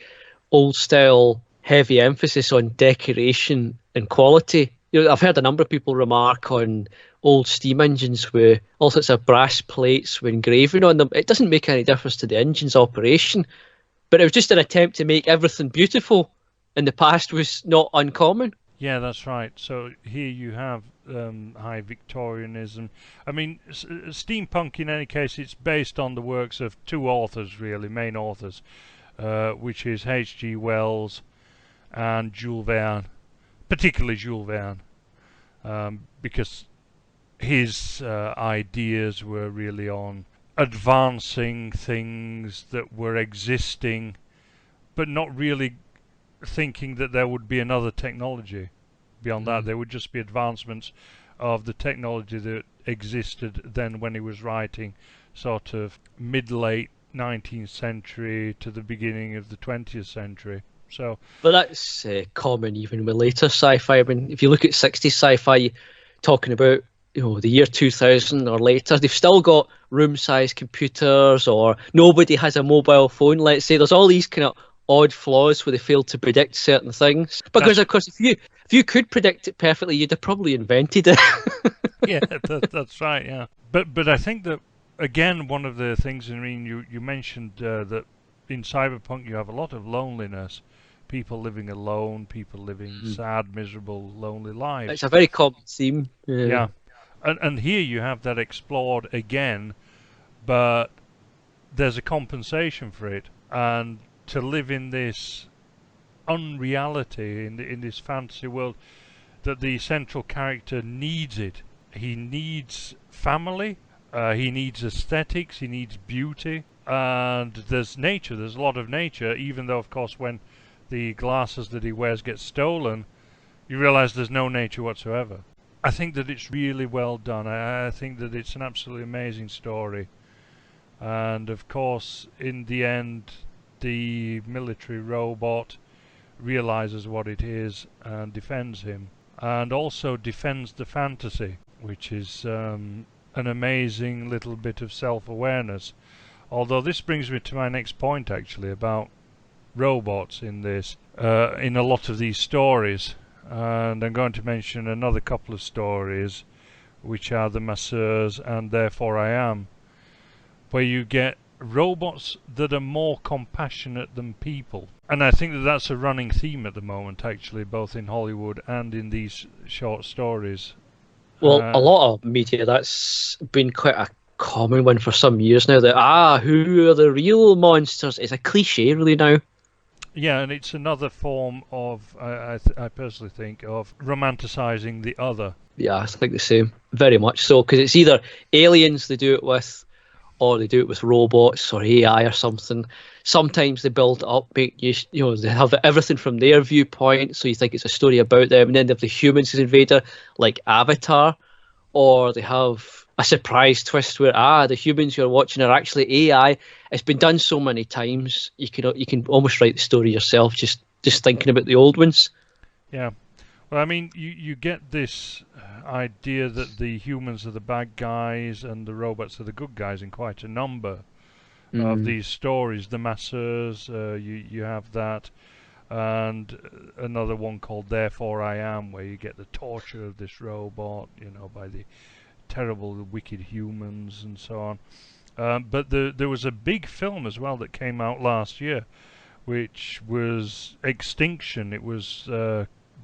old style heavy emphasis on decoration and quality. I've heard a number of people remark on old steam engines with all sorts of brass plates with engraving on them. It doesn't make any difference to the engine's operation, but it was just an attempt to make everything beautiful. In the past was not uncommon. Yeah, that's right. So here you have high Victorianism. I mean, steampunk in any case, it's based on the works of two authors, really, main authors, which is H.G. Wells and Jules Verne, particularly Jules Verne, because his ideas were really on advancing things that were existing, but not really thinking that there would be another technology beyond that. Mm. There would just be advancements of the technology that existed then when he was writing, sort of mid-late 19th century to the beginning of the 20th century. So, But that's common even with later sci-fi. I mean, if you look at 60s sci-fi, talking about the year 2000 or later, they've still got room-sized computers, or nobody has a mobile phone. Let's say there's all these kind of odd flaws where they fail to predict certain things. Because that's of course, if you could predict it perfectly, you'd have probably invented it. yeah, that's right. Yeah, but I think that again, one of the things, I mean, you mentioned that in cyberpunk you have a lot of loneliness, people living alone, people living Mm. sad, miserable, lonely lives. It's a very common theme. Yeah, and here you have that explored again, but there's a compensation for it, and to live in this unreality in this fantasy world, that the central character needs it. He needs family, he needs aesthetics, he needs beauty, and there's nature, there's a lot of nature, even though, of course, when the glasses that he wears get stolen, you realize there's no nature whatsoever. I think that it's really well done. I think that it's an absolutely amazing story. And, of course, in the end, the military robot realizes what it is and defends him. And also defends the fantasy, which is an amazing little bit of self-awareness. Although this brings me to my next point, actually, about robots in this, in a lot of these stories. And I'm going to mention another couple of stories, which are The Masseurs and Therefore I Am, where you get robots that are more compassionate than people. And I think that that's a running theme at the moment, actually, both in Hollywood and in these short stories. Well, a lot of media, that's been quite a common one for some years now, that, who are the real monsters? It's a cliche, really, now. Yeah, and it's another form of, I personally think, of romanticizing the other. Yeah, I think the same. Very much so, because it's either aliens they do it with, or they do it with robots or AI or something. Sometimes they build it up, make you know, they have everything from their viewpoint, so you think it's a story about them, and then they have the humans as invader, like Avatar, or they have a surprise twist where the humans you're watching are actually AI. It's been done so many times, you can almost write the story yourself, just thinking about the old ones. Yeah. Well, I mean, you get this idea that the humans are the bad guys and the robots are the good guys in quite a number of these stories. The Masseurs, you have that, and another one called Therefore I Am, where you get the torture of this robot, you know, by the terrible, wicked humans and so on. But there was a big film as well that came out last year, which was Extinction. It was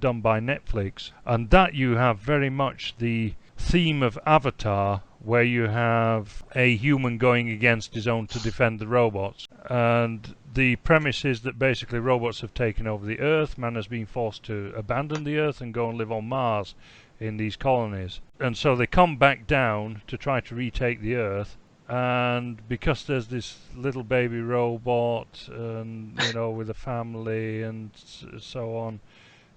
done by Netflix, and that you have very much the theme of Avatar, where you have a human going against his own to defend the robots. And the premise is that basically robots have taken over the Earth, man has been forced to abandon the Earth and go and live on Mars in these colonies. And so they come back down to try to retake the Earth, and because there's this little baby robot, and you know, with a family and so on,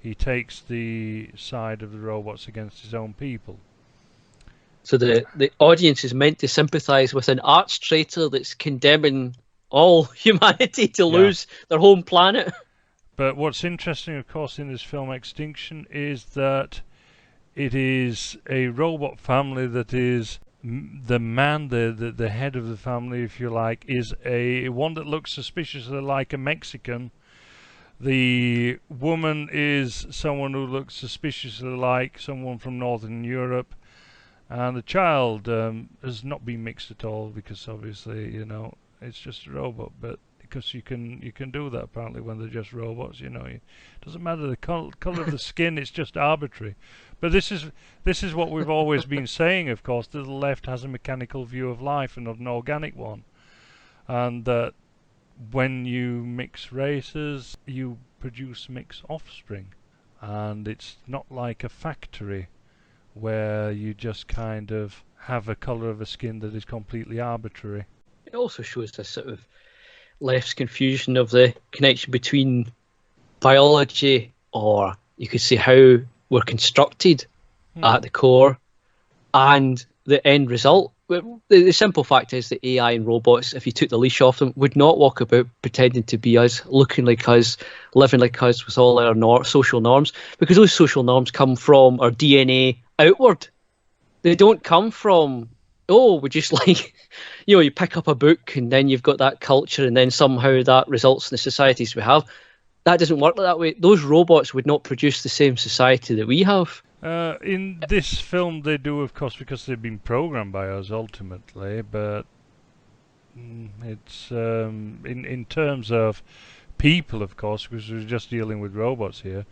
he takes the side of the robots against his own people. So the audience is meant to sympathise with an arch traitor that's condemning all humanity to lose their home planet. But what's interesting, of course, in this film Extinction is that it is a robot family that is the man, the head of the family, if you like, is a one that looks suspiciously like a Mexican. The woman is someone who looks suspiciously like someone from Northern Europe, and the child has not been mixed at all, because obviously, you know, it's just a robot. But because you can do that apparently when they're just robots, you know, it doesn't matter the color of the skin; it's just arbitrary. But this is what we've always been saying, of course, that the left has a mechanical view of life and not an organic one, and that when you mix races, you produce mixed offspring, and it's not like a factory where you just kind of have a colour of a skin that is completely arbitrary. It also shows this sort of left's confusion of the connection between biology, or you could say how we're constructed at the core, and the end result. The simple fact is that AI and robots, if you took the leash off them, would not walk about pretending to be us, looking like us, living like us with all our social norms, because those social norms come from our DNA outward. They don't come from, we just like, you know, you pick up a book and then you've got that culture and then somehow that results in the societies we have. That doesn't work like that way. Those robots would not produce the same society that we have. In this film they do, of course, because they've been programmed by us ultimately, but it's in terms of people, of course, because we're just dealing with robots here.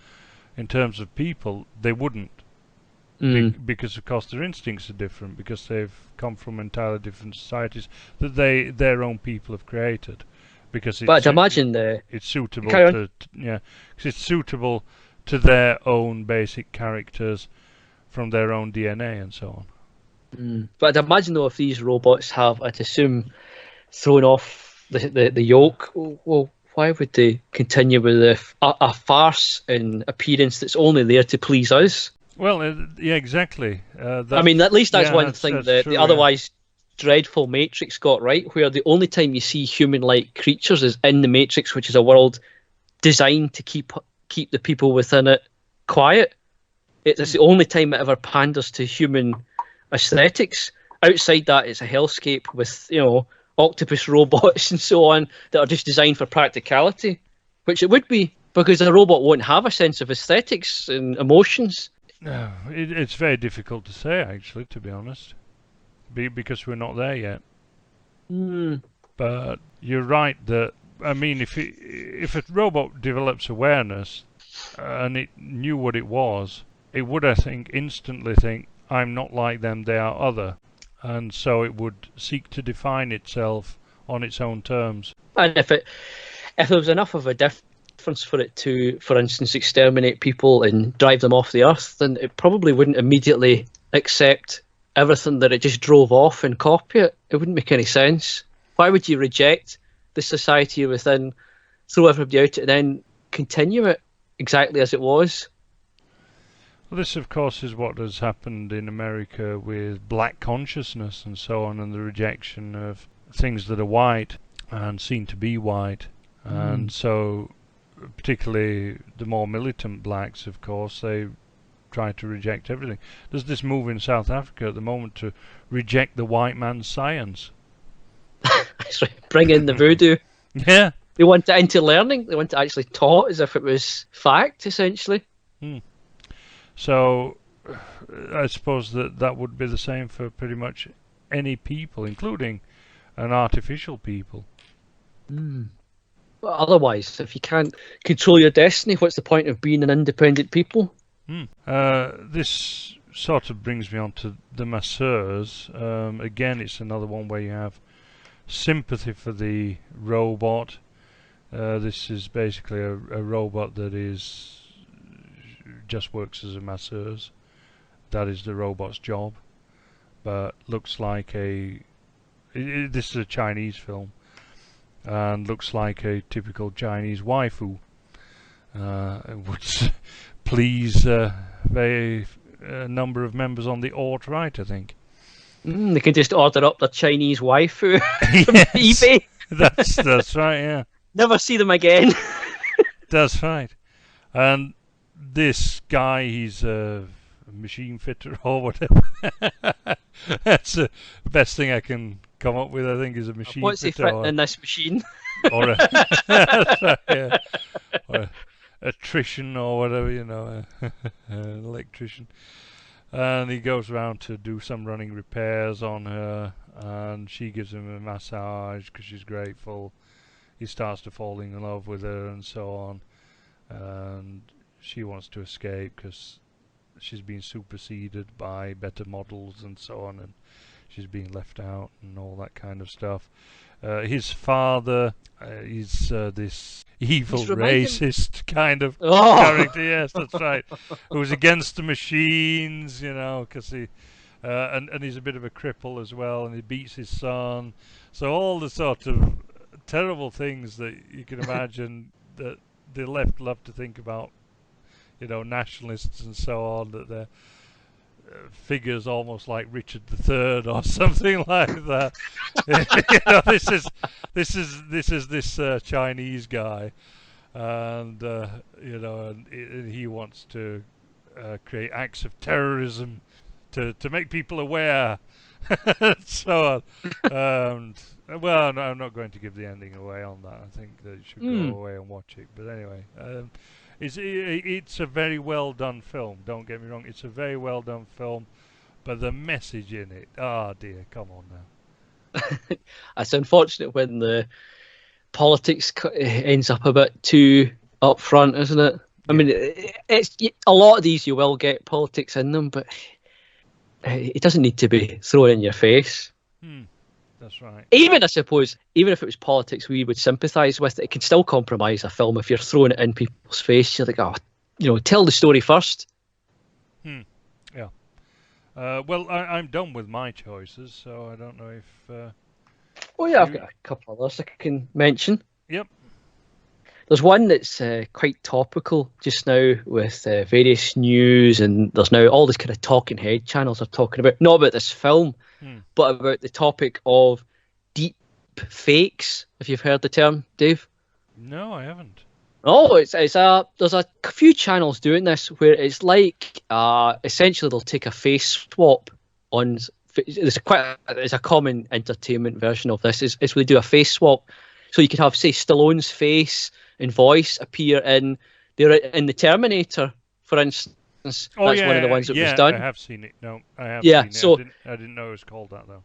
In terms of people, they wouldn't, because of course their instincts are different, because they've come from entirely different societies that their own people have created. because But I'd imagine it's suitable carry on. yeah, because it's suitable to their own basic characters from their own DNA and so on. But I'd imagine though, if these robots have, I'd assume, thrown off the yoke, well, why would they continue with a farce and appearance that's only there to please us? Well, yeah, exactly. I mean, at least that's one thing that's that true, the otherwise dreadful Matrix got right, where the only time you see human-like creatures is in the Matrix, which is a world designed to keep the people within it quiet. It's the only time it ever panders to human aesthetics. Outside that, it's a hellscape with, octopus robots and so on that are just designed for practicality, which it would be, because a robot won't have a sense of aesthetics and emotions. No, it's very difficult to say, actually, to be honest, because we're not there yet. But you're right that, I mean, if a robot develops awareness and it knew what it was, it would, I think, instantly think, I'm not like them, they are other. And so it would seek to define itself on its own terms. And if there was enough of a difference for it to, for instance, exterminate people and drive them off the earth, then it probably wouldn't immediately accept everything that it just drove off and copy it. It wouldn't make any sense. Why would you reject the society you're within, throw everybody out, and then continue it exactly as it was? Well, this, of course, is what has happened in America with black consciousness and so on, and the rejection of things that are white and seen to be white. And so, particularly the more militant blacks, of course, they try to reject everything. There's this move in South Africa at the moment to reject the white man's science. Bring in the voodoo. Yeah. They want it into learning. They want it actually taught as if it was fact, essentially. So I suppose that would be the same for pretty much any people, including an artificial people. But otherwise, if you can't control your destiny, what's the point of being an independent people? This sort of brings me on to the masseurs. Again, it's another one where you have sympathy for the robot. This is basically a robot that just works as a masseuse. That is the robot's job, but looks like this is a Chinese film, and looks like a typical Chinese waifu. It would please a number of members on the alt-right, I think. They can just order up their Chinese waifu from Yes, eBay. That's right, yeah. Never see them again. That's right. And this guy, he's a machine fitter or whatever. That's the best thing I can come up with, I think, is a machine What's he fitter. fitting in this machine? Or that's right, yeah. Or a electrician or whatever, an electrician. And he goes around to do some running repairs on her, and she gives him a massage because she's grateful. He starts to fall in love with her and so on, and she wants to escape because she's been superseded by better models and so on, and she's being left out and all that kind of stuff. His father is this evil racist kind of character. Yes, that's right. Who's against the machines, because he and he's a bit of a cripple as well, and he beats his son. So all the sort of terrible things that you can imagine that the left love to think about, nationalists and so on, that they're figures almost like Richard III or something like that. This is this Chinese guy, and and he wants to create acts of terrorism to make people aware, and so on. Well, no, I'm not going to give the ending away on that. I think that you should go away and watch it. But anyway, it's a very well done film. Don't get me wrong; it's a very well done film. But the message in it, dear, come on now. It's unfortunate when the politics ends up a bit too up front, isn't it? I mean, it's a lot of these you will get politics in them, but it doesn't need to be thrown in your face. That's right. Even, I suppose, even if it was politics we would sympathise with, it can still compromise a film if you're throwing it in people's face. You're like, oh, tell the story first. Yeah. Well, I'm done with my choices, so I don't know if. Oh yeah, I've got a couple others I can mention. Yep. There's one that's quite topical just now with various news, and there's now all these kind of talking head channels are talking about, not about this film, but about the topic of deep fakes. If you've heard the term, Dave? No, I haven't. Oh, there's a few channels doing this where it's like essentially they'll take a face swap on. It's a common entertainment version of this. Is where they do a face swap, so you could have, say, Stallone's face and voice appear in the Terminator, for instance. Oh, That's one of the ones that was done. I have seen it. No, I have Yeah, seen it. so I didn't know it was called that though.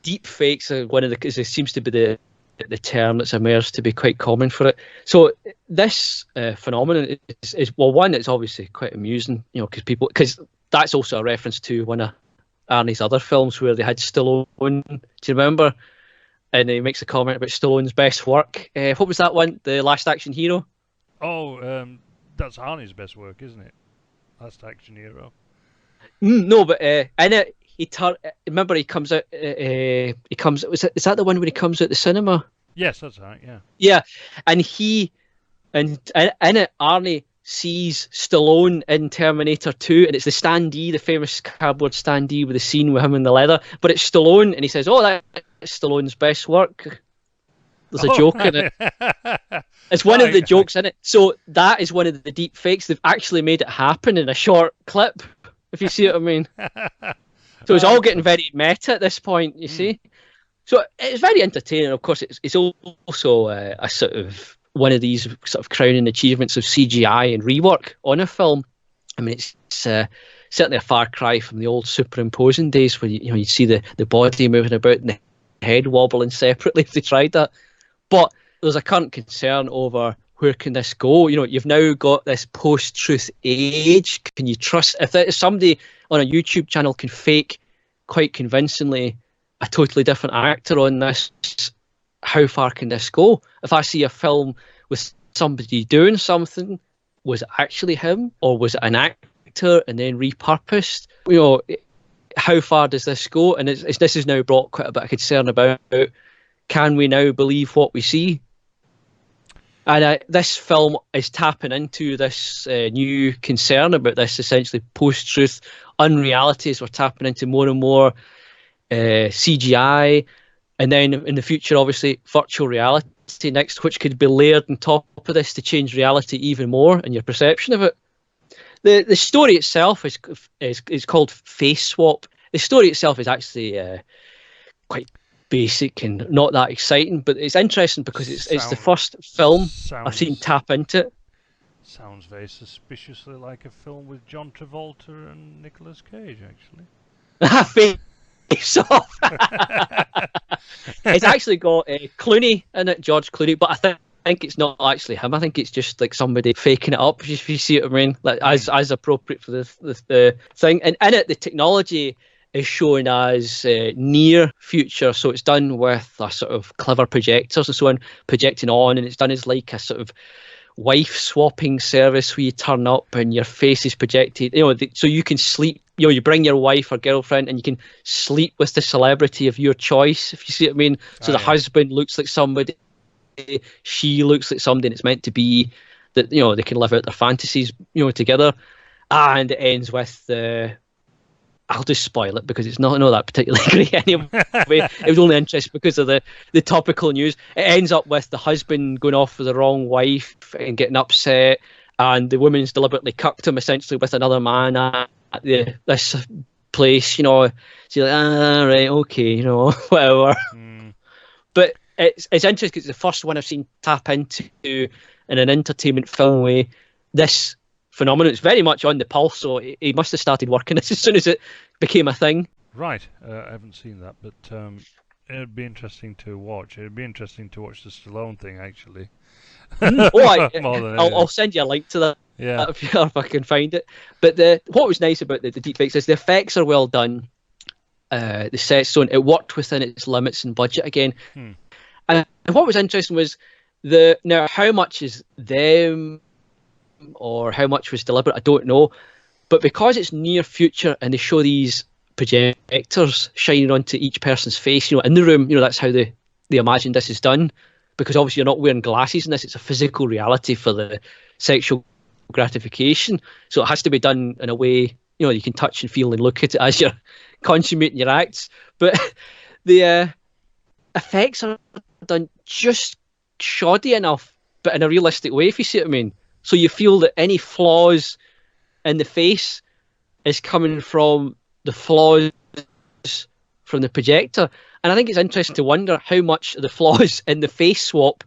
Deep fakes are one of the, because it seems to be the term that's emerged to be quite common for it. So this phenomenon is one that's obviously quite amusing, because that's also a reference to one of Arnie's other films where they had Stallone. Do you remember? And he makes a comment about Stallone's best work. What was that one? The Last Action Hero? Oh, that's Arnie's best work, isn't it? Last Action Hero. No, but in it, remember he comes out. Is that the one where he comes out the cinema? Yes, that's right. Yeah. Yeah, and in it, Arnie sees Stallone in Terminator 2, and it's the standee, the famous cardboard standee with the scene with him in the leather. But it's Stallone, and he says, "Oh, that's Stallone's best work." There's a joke in it. It's one of the jokes in it. So that is one of the deep fakes. They've actually made it happen in a short clip, if you see what I mean. So it's all getting very meta at this point, you see. So it's very entertaining. Of course, it's also a sort of one of these sort of crowning achievements of CGI and rework on a film. I mean, it's certainly a far cry from the old superimposing days where you see the body moving about and the head wobbling separately if they tried that. But there's a current concern over where can this go. You've now got this post-truth age. Can you trust if somebody on a YouTube channel can fake quite convincingly a totally different actor on this? How far can this go? If I see a film with somebody doing something, was it actually him or was it an actor and then repurposed? How far does this go? And this has now brought quite a bit of concern about, can we now believe what we see? And this film is tapping into this new concern about this essentially post-truth unreality, as we're tapping into more and more CGI, and then in the future, obviously, virtual reality next, which could be layered on top of this to change reality even more and your perception of it. The story itself is called Face Swap. The story itself is actually quite basic and not that exciting, but it's interesting because it's the first film I've seen tap into it. Sounds very suspiciously like a film with John Travolta and Nicolas Cage, actually. Face Off. It's actually got Clooney in it, George Clooney, but I think it's not actually him. I think it's just like somebody faking it up, if you see what I mean, like as appropriate for the thing. And in it, the technology is shown as near future, so it's done with a sort of clever projectors and so on, projecting on, and it's done as like a sort of wife swapping service where you turn up and your face is projected, so you can sleep. You bring your wife or girlfriend and you can sleep with the celebrity of your choice, if you see what I mean. So the husband looks like somebody, she looks like somebody, and it's meant to be that they can live out their fantasies together. And it ends with I'll just spoil it because it's not that particularly great anyway. It was only interesting because of the topical news. It ends up with the husband going off with the wrong wife and getting upset, and the woman's deliberately cucked him essentially with another man at this place. She's like, right, okay, whatever. But it's interesting because it's the first one I've seen tap into in an entertainment film way this phenomenon. It's very much on the pulse, so he must have started working as soon as it became a thing. Right, I haven't seen that, but it'd be interesting to watch. It'd be interesting to watch the Stallone thing, actually. I'll send you a link to that, if I can find it. But what was nice about the deepfakes is the effects are well done, the set zone. It worked within its limits and budget again. And what was interesting was now how much is them or how much was deliberate, I don't know. But because it's near future and they show these projectors shining onto each person's face, in the room, that's how they imagine this is done. Because obviously you're not wearing glasses in this; it's a physical reality for the sexual gratification. So it has to be done in a way you can touch and feel and look at it as you're consummating your acts. But the effects are done just shoddy enough, but in a realistic way, if you see what I mean. So you feel that any flaws in the face is coming from the flaws from the projector. And I think it's interesting to wonder how much of the flaws in the face swap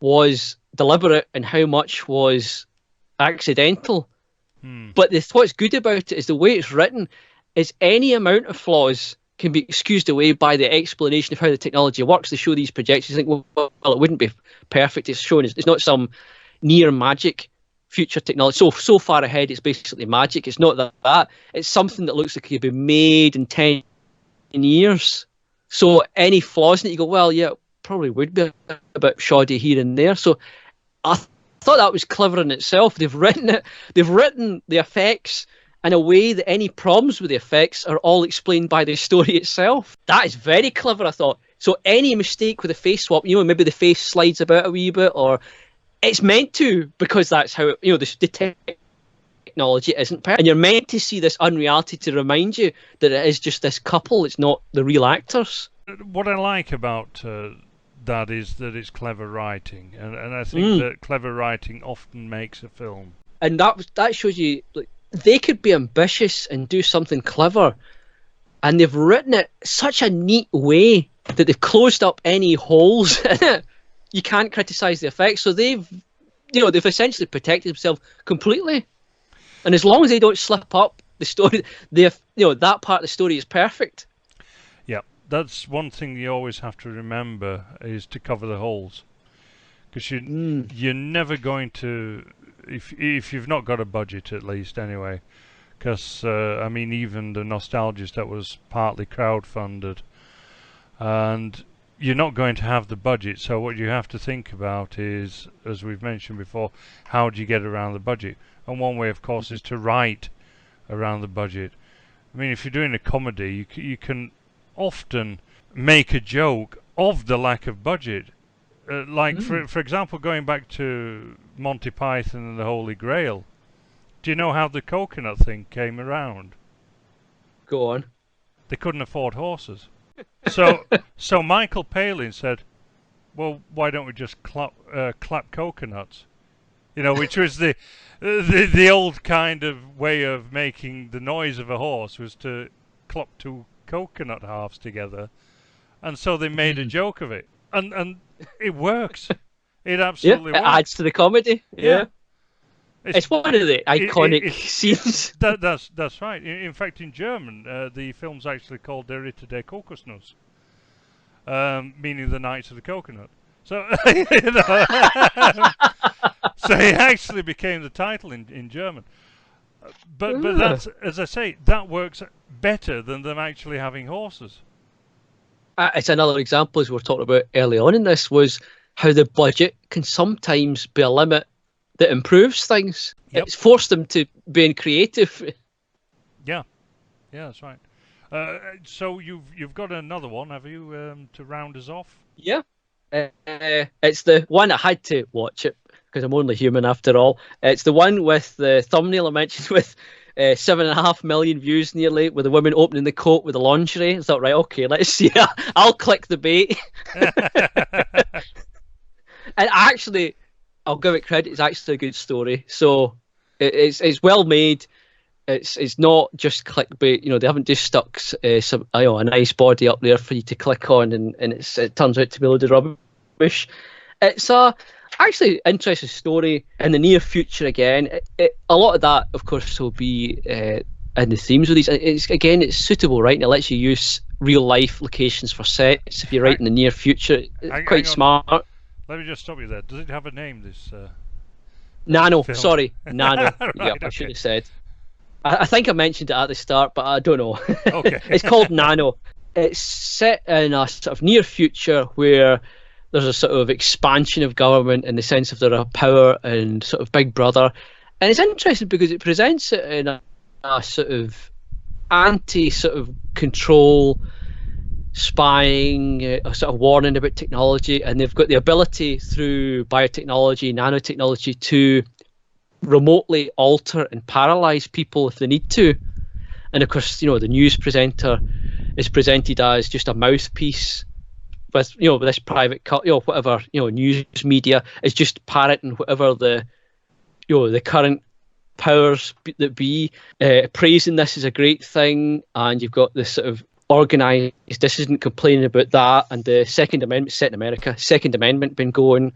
was deliberate and how much was accidental. But what's good about it is the way it's written is any amount of flaws can be excused away by the explanation of how the technology works. They show these projections, you think, well, it wouldn't be perfect. It's shown it's not some near magic future technology. So far ahead, it's basically magic. It's not that. It's something that looks like it could be made in 10 years. So any flaws in it, you go, well, yeah, it probably would be a bit shoddy here and there. So I thought that was clever in itself. They've written it. They've written the effects in a way that any problems with the effects are all explained by the story itself. That is very clever, I thought. So any mistake with the face swap, maybe the face slides about a wee bit, or it's meant to, because that's how the technology isn't perfect. And you're meant to see this unreality to remind you that it is just this couple, it's not the real actors. What I like about that is that it's clever writing, and I think that clever writing often makes a film. And that shows you, like, they could be ambitious and do something clever, and they've written it such a neat way that they've closed up any holes in it. You can't criticize the effects, so they've essentially protected themselves completely. And as long as they don't slip up the story, that part of the story is perfect. Yeah, that's one thing you always have to remember, is to cover the holes, because you're never going to, if you've not got a budget, at least anyway. Because even the Nostalgist, that was partly crowdfunded, and you're not going to have the budget. So what you have to think about is, as we've mentioned before, how do you get around the budget? And one way, of course, is to write around the budget. I mean, if you're doing a comedy, you can often make a joke of the lack of budget. For example, going back to Monty Python and the Holy Grail, do you know how the coconut thing came around? Go on. They couldn't afford horses. So Michael Palin said, well, why don't we just clap coconuts? Which was the old kind of way of making the noise of a horse, was to clap two coconut halves together. And so they made a joke of it. And it works. It absolutely works. It adds to the comedy. Yeah. It's one of the iconic scenes. That's right. In fact, in German, the film's actually called Der Ritter der Kokosnuss, meaning the Knights of the Coconut. So, so it actually became the title in German. But that's, as I say, that works better than them actually having horses. It's another example, as we were talking about early on in this, was how the budget can sometimes be a limit that improves things. Yep. It's forced them to being creative. Yeah, that's right. So you've got another one, have you, to round us off? Yeah. It's the one I had to watch it because I'm only human after all. It's the one with the thumbnail I mentioned with 7.5 million views nearly, with the woman opening the coat with the lingerie. I thought, right, okay, let's see. I'll click the bait. And actually, I'll give it credit. It's actually a good story. So it's well made. It's not just clickbait. They haven't just stuck a nice body up there for you to click on, and it turns out to be a load of rubbish. It's actually interesting story in the near future. Again, a lot of that, of course, will be in the themes of these. It's suitable, right? And it lets you use real life locations for sets if you write in the near future. It's quite smart. Let me just stop you there. Does it have a name, this Nano, film? sorry. Nano. Right, Yeah, okay. I should have said. I think I mentioned it at the start, but I don't know. Okay. It's called Nano. It's set in a sort of near future where there's a sort of expansion of government in the sense of there are power and sort of Big Brother. And it's interesting because it presents it in a sort of anti sort of control, spying, a sort of warning about technology, and they've got the ability through biotechnology, nanotechnology to remotely alter and paralyze people if they need to. And of course, you know, the news presenter is presented as just a mouthpiece with, you know, with this private cut, you know, whatever, you know, news media is just parroting whatever the, you know, the current powers that be, praising this as a great thing. And you've got this sort of organised dissident complaining about that, and the Second Amendment set in America, Second Amendment been going,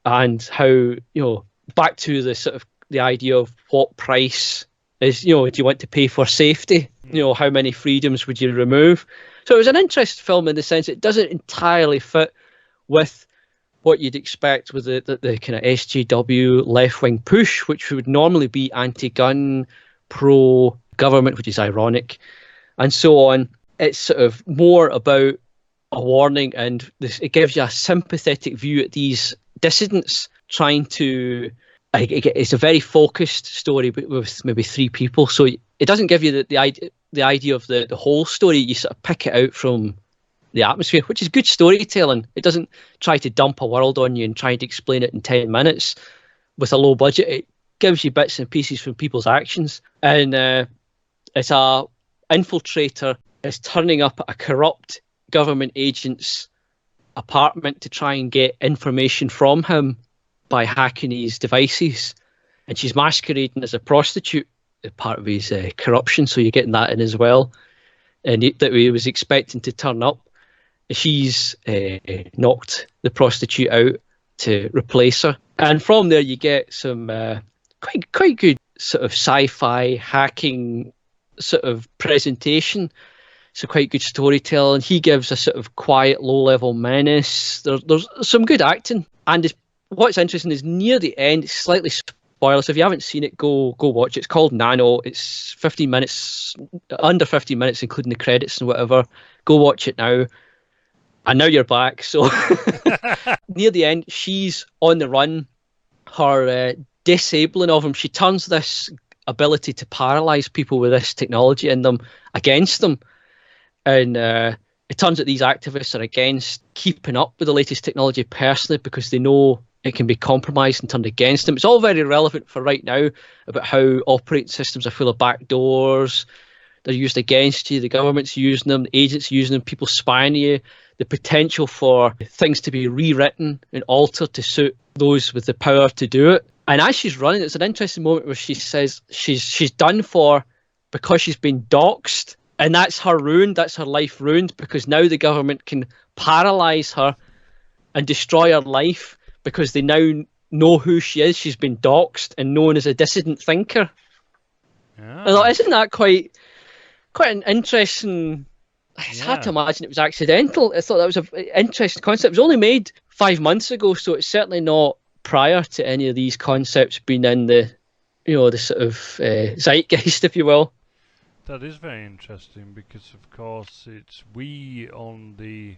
and how, you know, back to the sort of the idea of what price is, you know, do you want to pay for safety? You know, how many freedoms would you remove? So it was an interesting film in the sense it doesn't entirely fit with what you'd expect with the kind of SJW left-wing push, which would normally be anti-gun, pro-government, which is ironic, and so on. It's sort of more about a warning, and it gives you a sympathetic view at these dissidents trying to. It's a very focused story, but with maybe 3 people, so it doesn't give you the idea of the whole story. You sort of pick it out from the atmosphere, which is good storytelling. It doesn't try to dump a world on you and try to explain it in 10 minutes with a low budget. It gives you bits and pieces from people's actions, and it's a infiltrator is turning up at a corrupt government agent's apartment to try and get information from him by hacking his devices, and she's masquerading as a prostitute, part of his corruption, so you're getting that in as well. And that he was expecting to turn up, she's knocked the prostitute out to replace her, and from there you get some quite good sort of sci-fi hacking sort of presentation. So quite good storytelling. He gives a sort of quiet, low-level menace. There's some good acting, and what's interesting is near the end, it's slightly spoilers. If you haven't seen it, go watch it. It's called Nano. It's 15 minutes, under 15 minutes, including the credits and whatever. Go watch it now. And now you're back. So near the end, she's on the run. Her disabling of him, she turns this ability to paralyze people with this technology in them against them. And it turns out these activists are against keeping up with the latest technology personally because they know it can be compromised and turned against them. It's all very relevant for right now about how operating systems are full of backdoors. They're used against you. The government's using them. The agents using them. People spying on you. The potential for things to be rewritten and altered to suit those with the power to do it. And as she's running, it's an interesting moment where she says she's done for because she's been doxxed. And that's her ruined. That's her life ruined because now the government can paralyze her and destroy her life because they now know who she is. She's been doxxed and known as a dissident thinker. Yeah. I thought, isn't that quite an interesting? It's hard to imagine it was accidental. I thought that was an interesting concept. It was only made 5 months ago, so it's certainly not prior to any of these concepts being in the, you know, the sort of zeitgeist, if you will. That is very interesting because, of course, it's we on the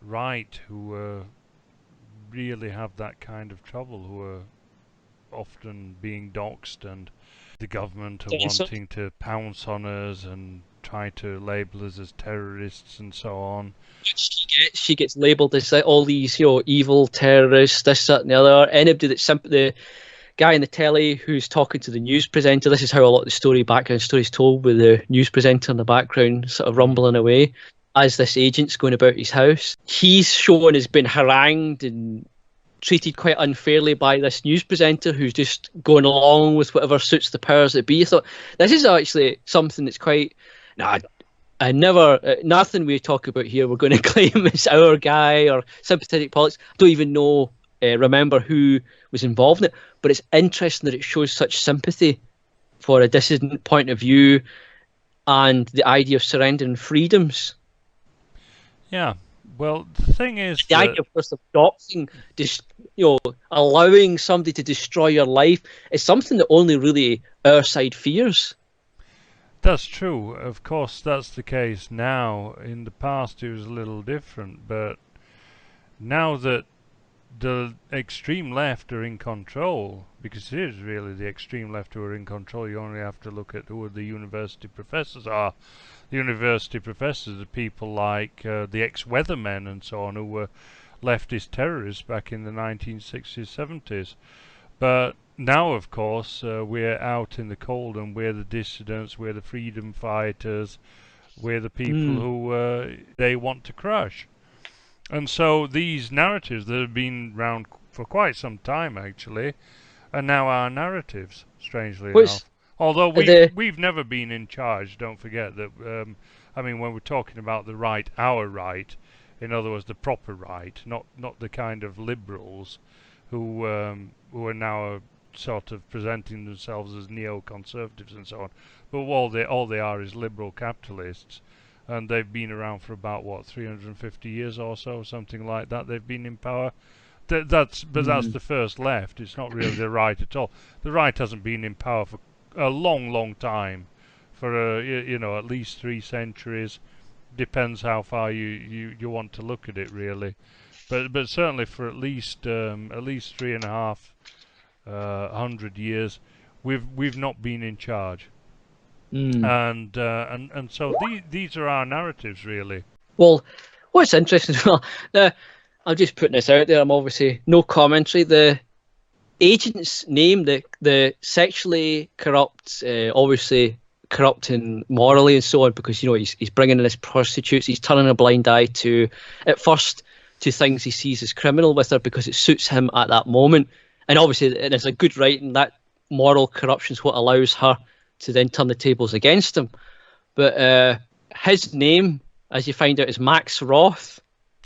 right who really have that kind of trouble, who are often being doxxed, and the government are wanting to pounce on us and try to label us as terrorists and so on. She gets labelled as all these, you know, evil terrorists, this, that, and the other. Anybody that's the guy in the telly who's talking to the news presenter. This is how a lot of the background story is told, with the news presenter in the background sort of rumbling away as this agent's going about his house. He's shown as been harangued and treated quite unfairly by this news presenter who's just going along with whatever suits the powers that be. I thought this is actually something that's quite... I never... nothing we talk about here we're going to claim as our guy or sympathetic politics. I don't even know... remember who was involved in it, but it's interesting that it shows such sympathy for a dissident point of view and the idea of surrendering freedoms. Yeah, well, the thing is, the idea of course of doxing, allowing somebody to destroy your life is something that only really our side fears. That's true. Of course, that's the case now. In the past, it was a little different, but now that the extreme left are in control, because it is really the extreme left who are in control. You only have to look at who the university professors are. The university professors are people like the ex-weathermen and so on, who were leftist terrorists back in the 1960s, 70s. But now, of course, we're out in the cold, and we're the dissidents, we're the freedom fighters, we're the people who they want to crush. And so these narratives that have been around for quite some time, actually, are now our narratives, strangely enough. Although we've never been in charge, don't forget that, I mean, when we're talking about the right, our right, in other words, the proper right, not the kind of liberals who are now sort of presenting themselves as neoconservatives and so on. But all they are is liberal capitalists, and they've been around for about 350 years or so, something like that. They've been in power. That's the first left. It's not really the right at all. The right hasn't been in power for a long time, for at least 3 centuries. Depends how far you want to look at it, really. But certainly for at least 3.5 hundred years, we've not been in charge, and so these are our narratives, really. Well, what's interesting, I'm just putting this out there. I'm obviously no commentary. The agent's name, the sexually corrupt, obviously corrupting morally and so on, because he's bringing in his prostitutes. He's turning a blind eye to, at first, to things he sees as criminal with her because it suits him at that moment. And obviously, and it's a good writing, that moral corruption is what allows her to then turn the tables against him. But his name, as you find out, is Max Roth.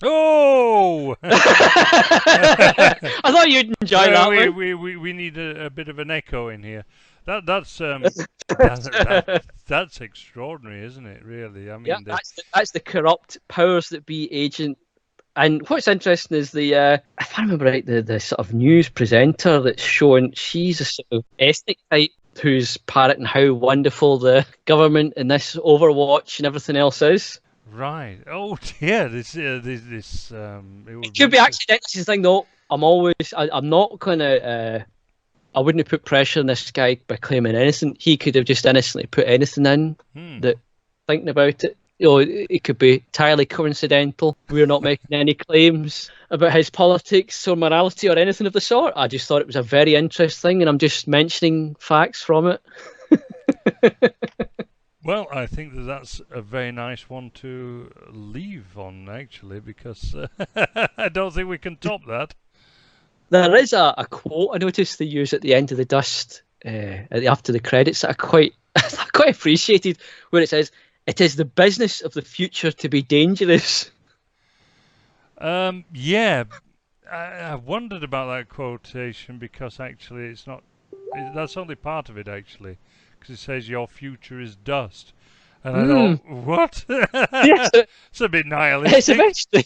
Oh! I thought you'd enjoy that one. We need a bit of an echo in here. That's extraordinary, isn't it? Really, I mean, yeah, that's the corrupt powers that be agent. And what's interesting is if I remember right, the sort of news presenter that's shown, she's a sort of ethnic type who's parroting how wonderful the government and this Overwatch and everything else is. Right. Oh, yeah. This. It could be accidental. This thing, though. I'm not gonna. I wouldn't have put pressure on this guy by claiming innocent. He could have just innocently put anything in that. Thinking about it, it could be entirely coincidental. We're not making any claims about his politics or morality or anything of the sort. I just thought it was a very interesting thing, and I'm just mentioning facts from it. Well, I think that's a very nice one to leave on, actually, because I don't think we can top that. There is a quote I noticed they use at the end of the dust, after the credits, that I quite appreciated, where it says, "It is the business of the future to be dangerous." Yeah, I've wondered about that quotation, because actually it's not. That's only part of it, actually. Because it says your future is dust, and I thought, what? Yes, it's a bit nihilistic. It's eventually,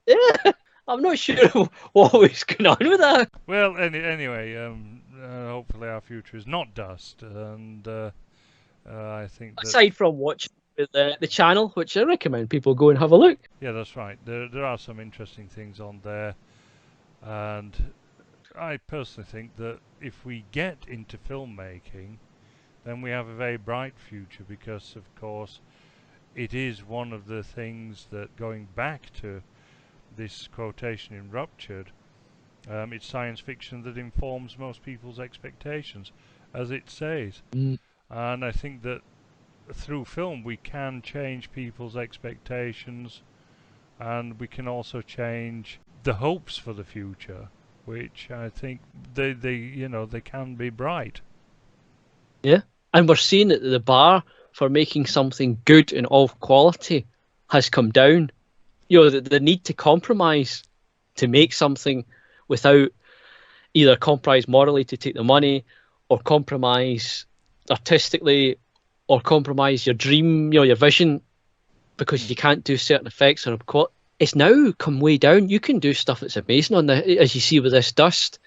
yeah. I'm not sure what was going on with that. Well, anyway, hopefully our future is not dust, and I think that, aside from watching the channel, which I recommend people go and have a look. Yeah, that's right. There are some interesting things on there, and I personally think that if we get into filmmaking, then we have a very bright future, because of course it is one of the things that, going back to this quotation in Ruptured, it's science fiction that informs most people's expectations, as it says. And I think that through film we can change people's expectations, and we can also change the hopes for the future, which I think they can be bright. Yeah, and we're seeing that the bar for making something good and of quality has come down. The need to compromise to make something without either compromise morally to take the money, or compromise artistically, or compromise your dream, your vision, because you can't do certain effects or quality. It's now come way down. You can do stuff that's amazing as you see with this dust.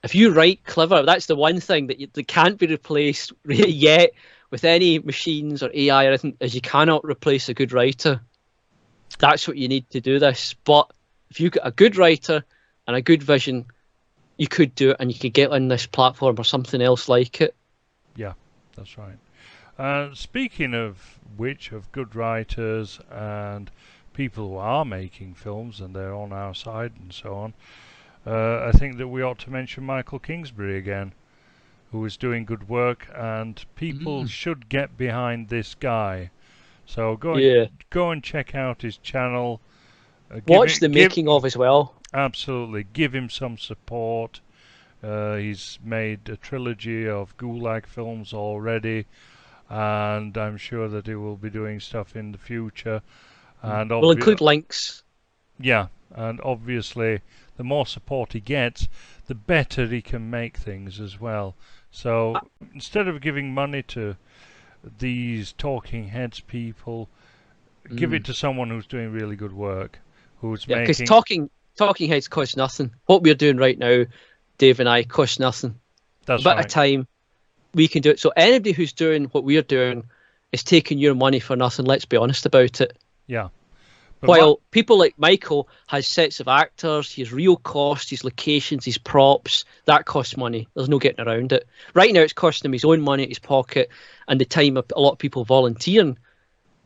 If you write clever, that's the one thing that can't be replaced yet with any machines or AI or anything is you cannot replace a good writer. That's what you need to do this. But if you got a good writer and a good vision, you could do it, and you could get on this platform or something else like it. Yeah, that's right. Speaking of which, of good writers and people who are making films and they're on our side and so on, I think that we ought to mention Michael Kingsbury again, who is doing good work, and people should get behind this guy. So go and check out his channel. Watch the making of as well. Absolutely, give him some support. He's made a trilogy of Gulag films already, and I'm sure that he will be doing stuff in the future. And we'll include links. Yeah, and obviously, the more support he gets, the better he can make things as well. So instead of giving money to these talking heads people, give it to someone who's doing really good work, who's making. Because talking heads cost nothing. What we're doing right now, Dave and I, costs nothing. That's a bit right. of time, we can do it. So anybody who's doing what we're doing is taking your money for nothing. Let's be honest about it. Yeah. While people like Michael has sets of actors, his real costs, his locations, his props, that costs money. There's no getting around it. Right now, it's costing him his own money, his pocket, and the time of a lot of people volunteering.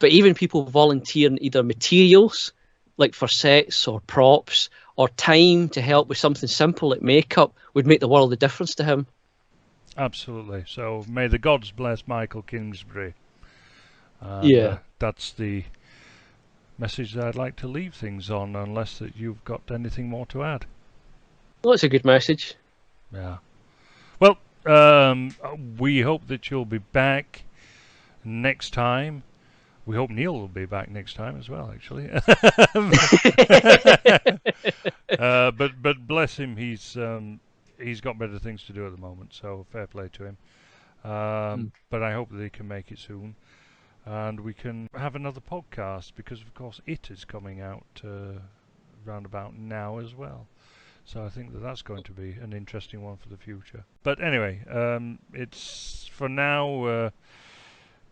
But even people volunteering either materials, like for sets or props, or time to help with something simple like makeup would make the world of difference to him. Absolutely. So may the gods bless Michael Kingsbury. That's the message that I'd like to leave things on, unless that you've got anything more to add. Well, that's a good message. Yeah. Well, we hope that you'll be back next time. We hope Neil will be back next time as well, actually. But bless him, he's got better things to do at the moment, so fair play to him. But I hope that he can make it soon, and we can have another podcast, because of course it is coming out round about now as well. So I think that that's going to be an interesting one for the future. But anyway, it's for now.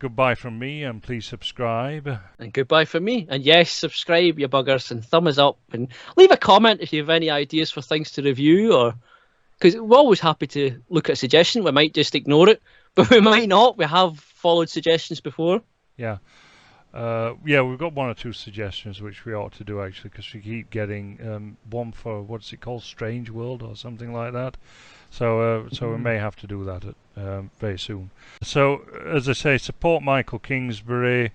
Goodbye from me, and please subscribe. And goodbye from me. And yes, subscribe, you buggers, and thumb us up, and leave a comment if you have any ideas for things to review, or because we're always happy to look at a suggestion. We might just ignore it, but we might not. We have followed suggestions before. Yeah. We've got one or two suggestions which we ought to do, actually, because we keep getting one for, what's it called, Strange World or something like that. So we may have to do that very soon. So, as I say, support Michael Kingsbury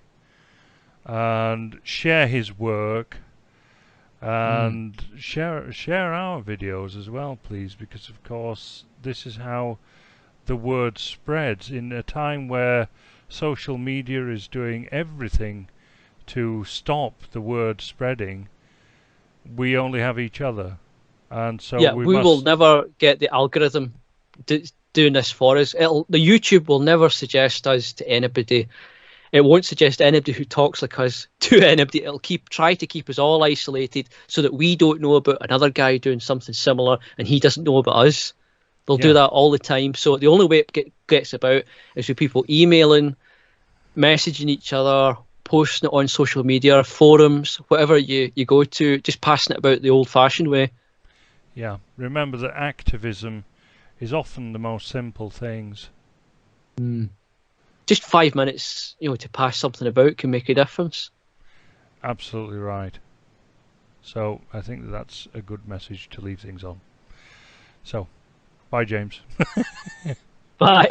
and share his work, and share our videos as well, please, because of course this is how the word spreads in a time where social media is doing everything to stop the word spreading. We only have each other, and so we will never get the algorithm doing this for us. The YouTube will never suggest us to anybody. It won't suggest anybody who talks like us to anybody. It'll try to keep us all isolated so that we don't know about another guy doing something similar and he doesn't know about us. They'll do that all the time. So the only way it gets about is with people emailing, messaging each other, posting it on social media, forums, whatever you go to, just passing it about the old-fashioned way. Yeah, remember that activism is often the most simple things. Just 5 minutes, to pass something about can make a difference. Absolutely right. So I think that's a good message to leave things on. So, bye, James. Bye.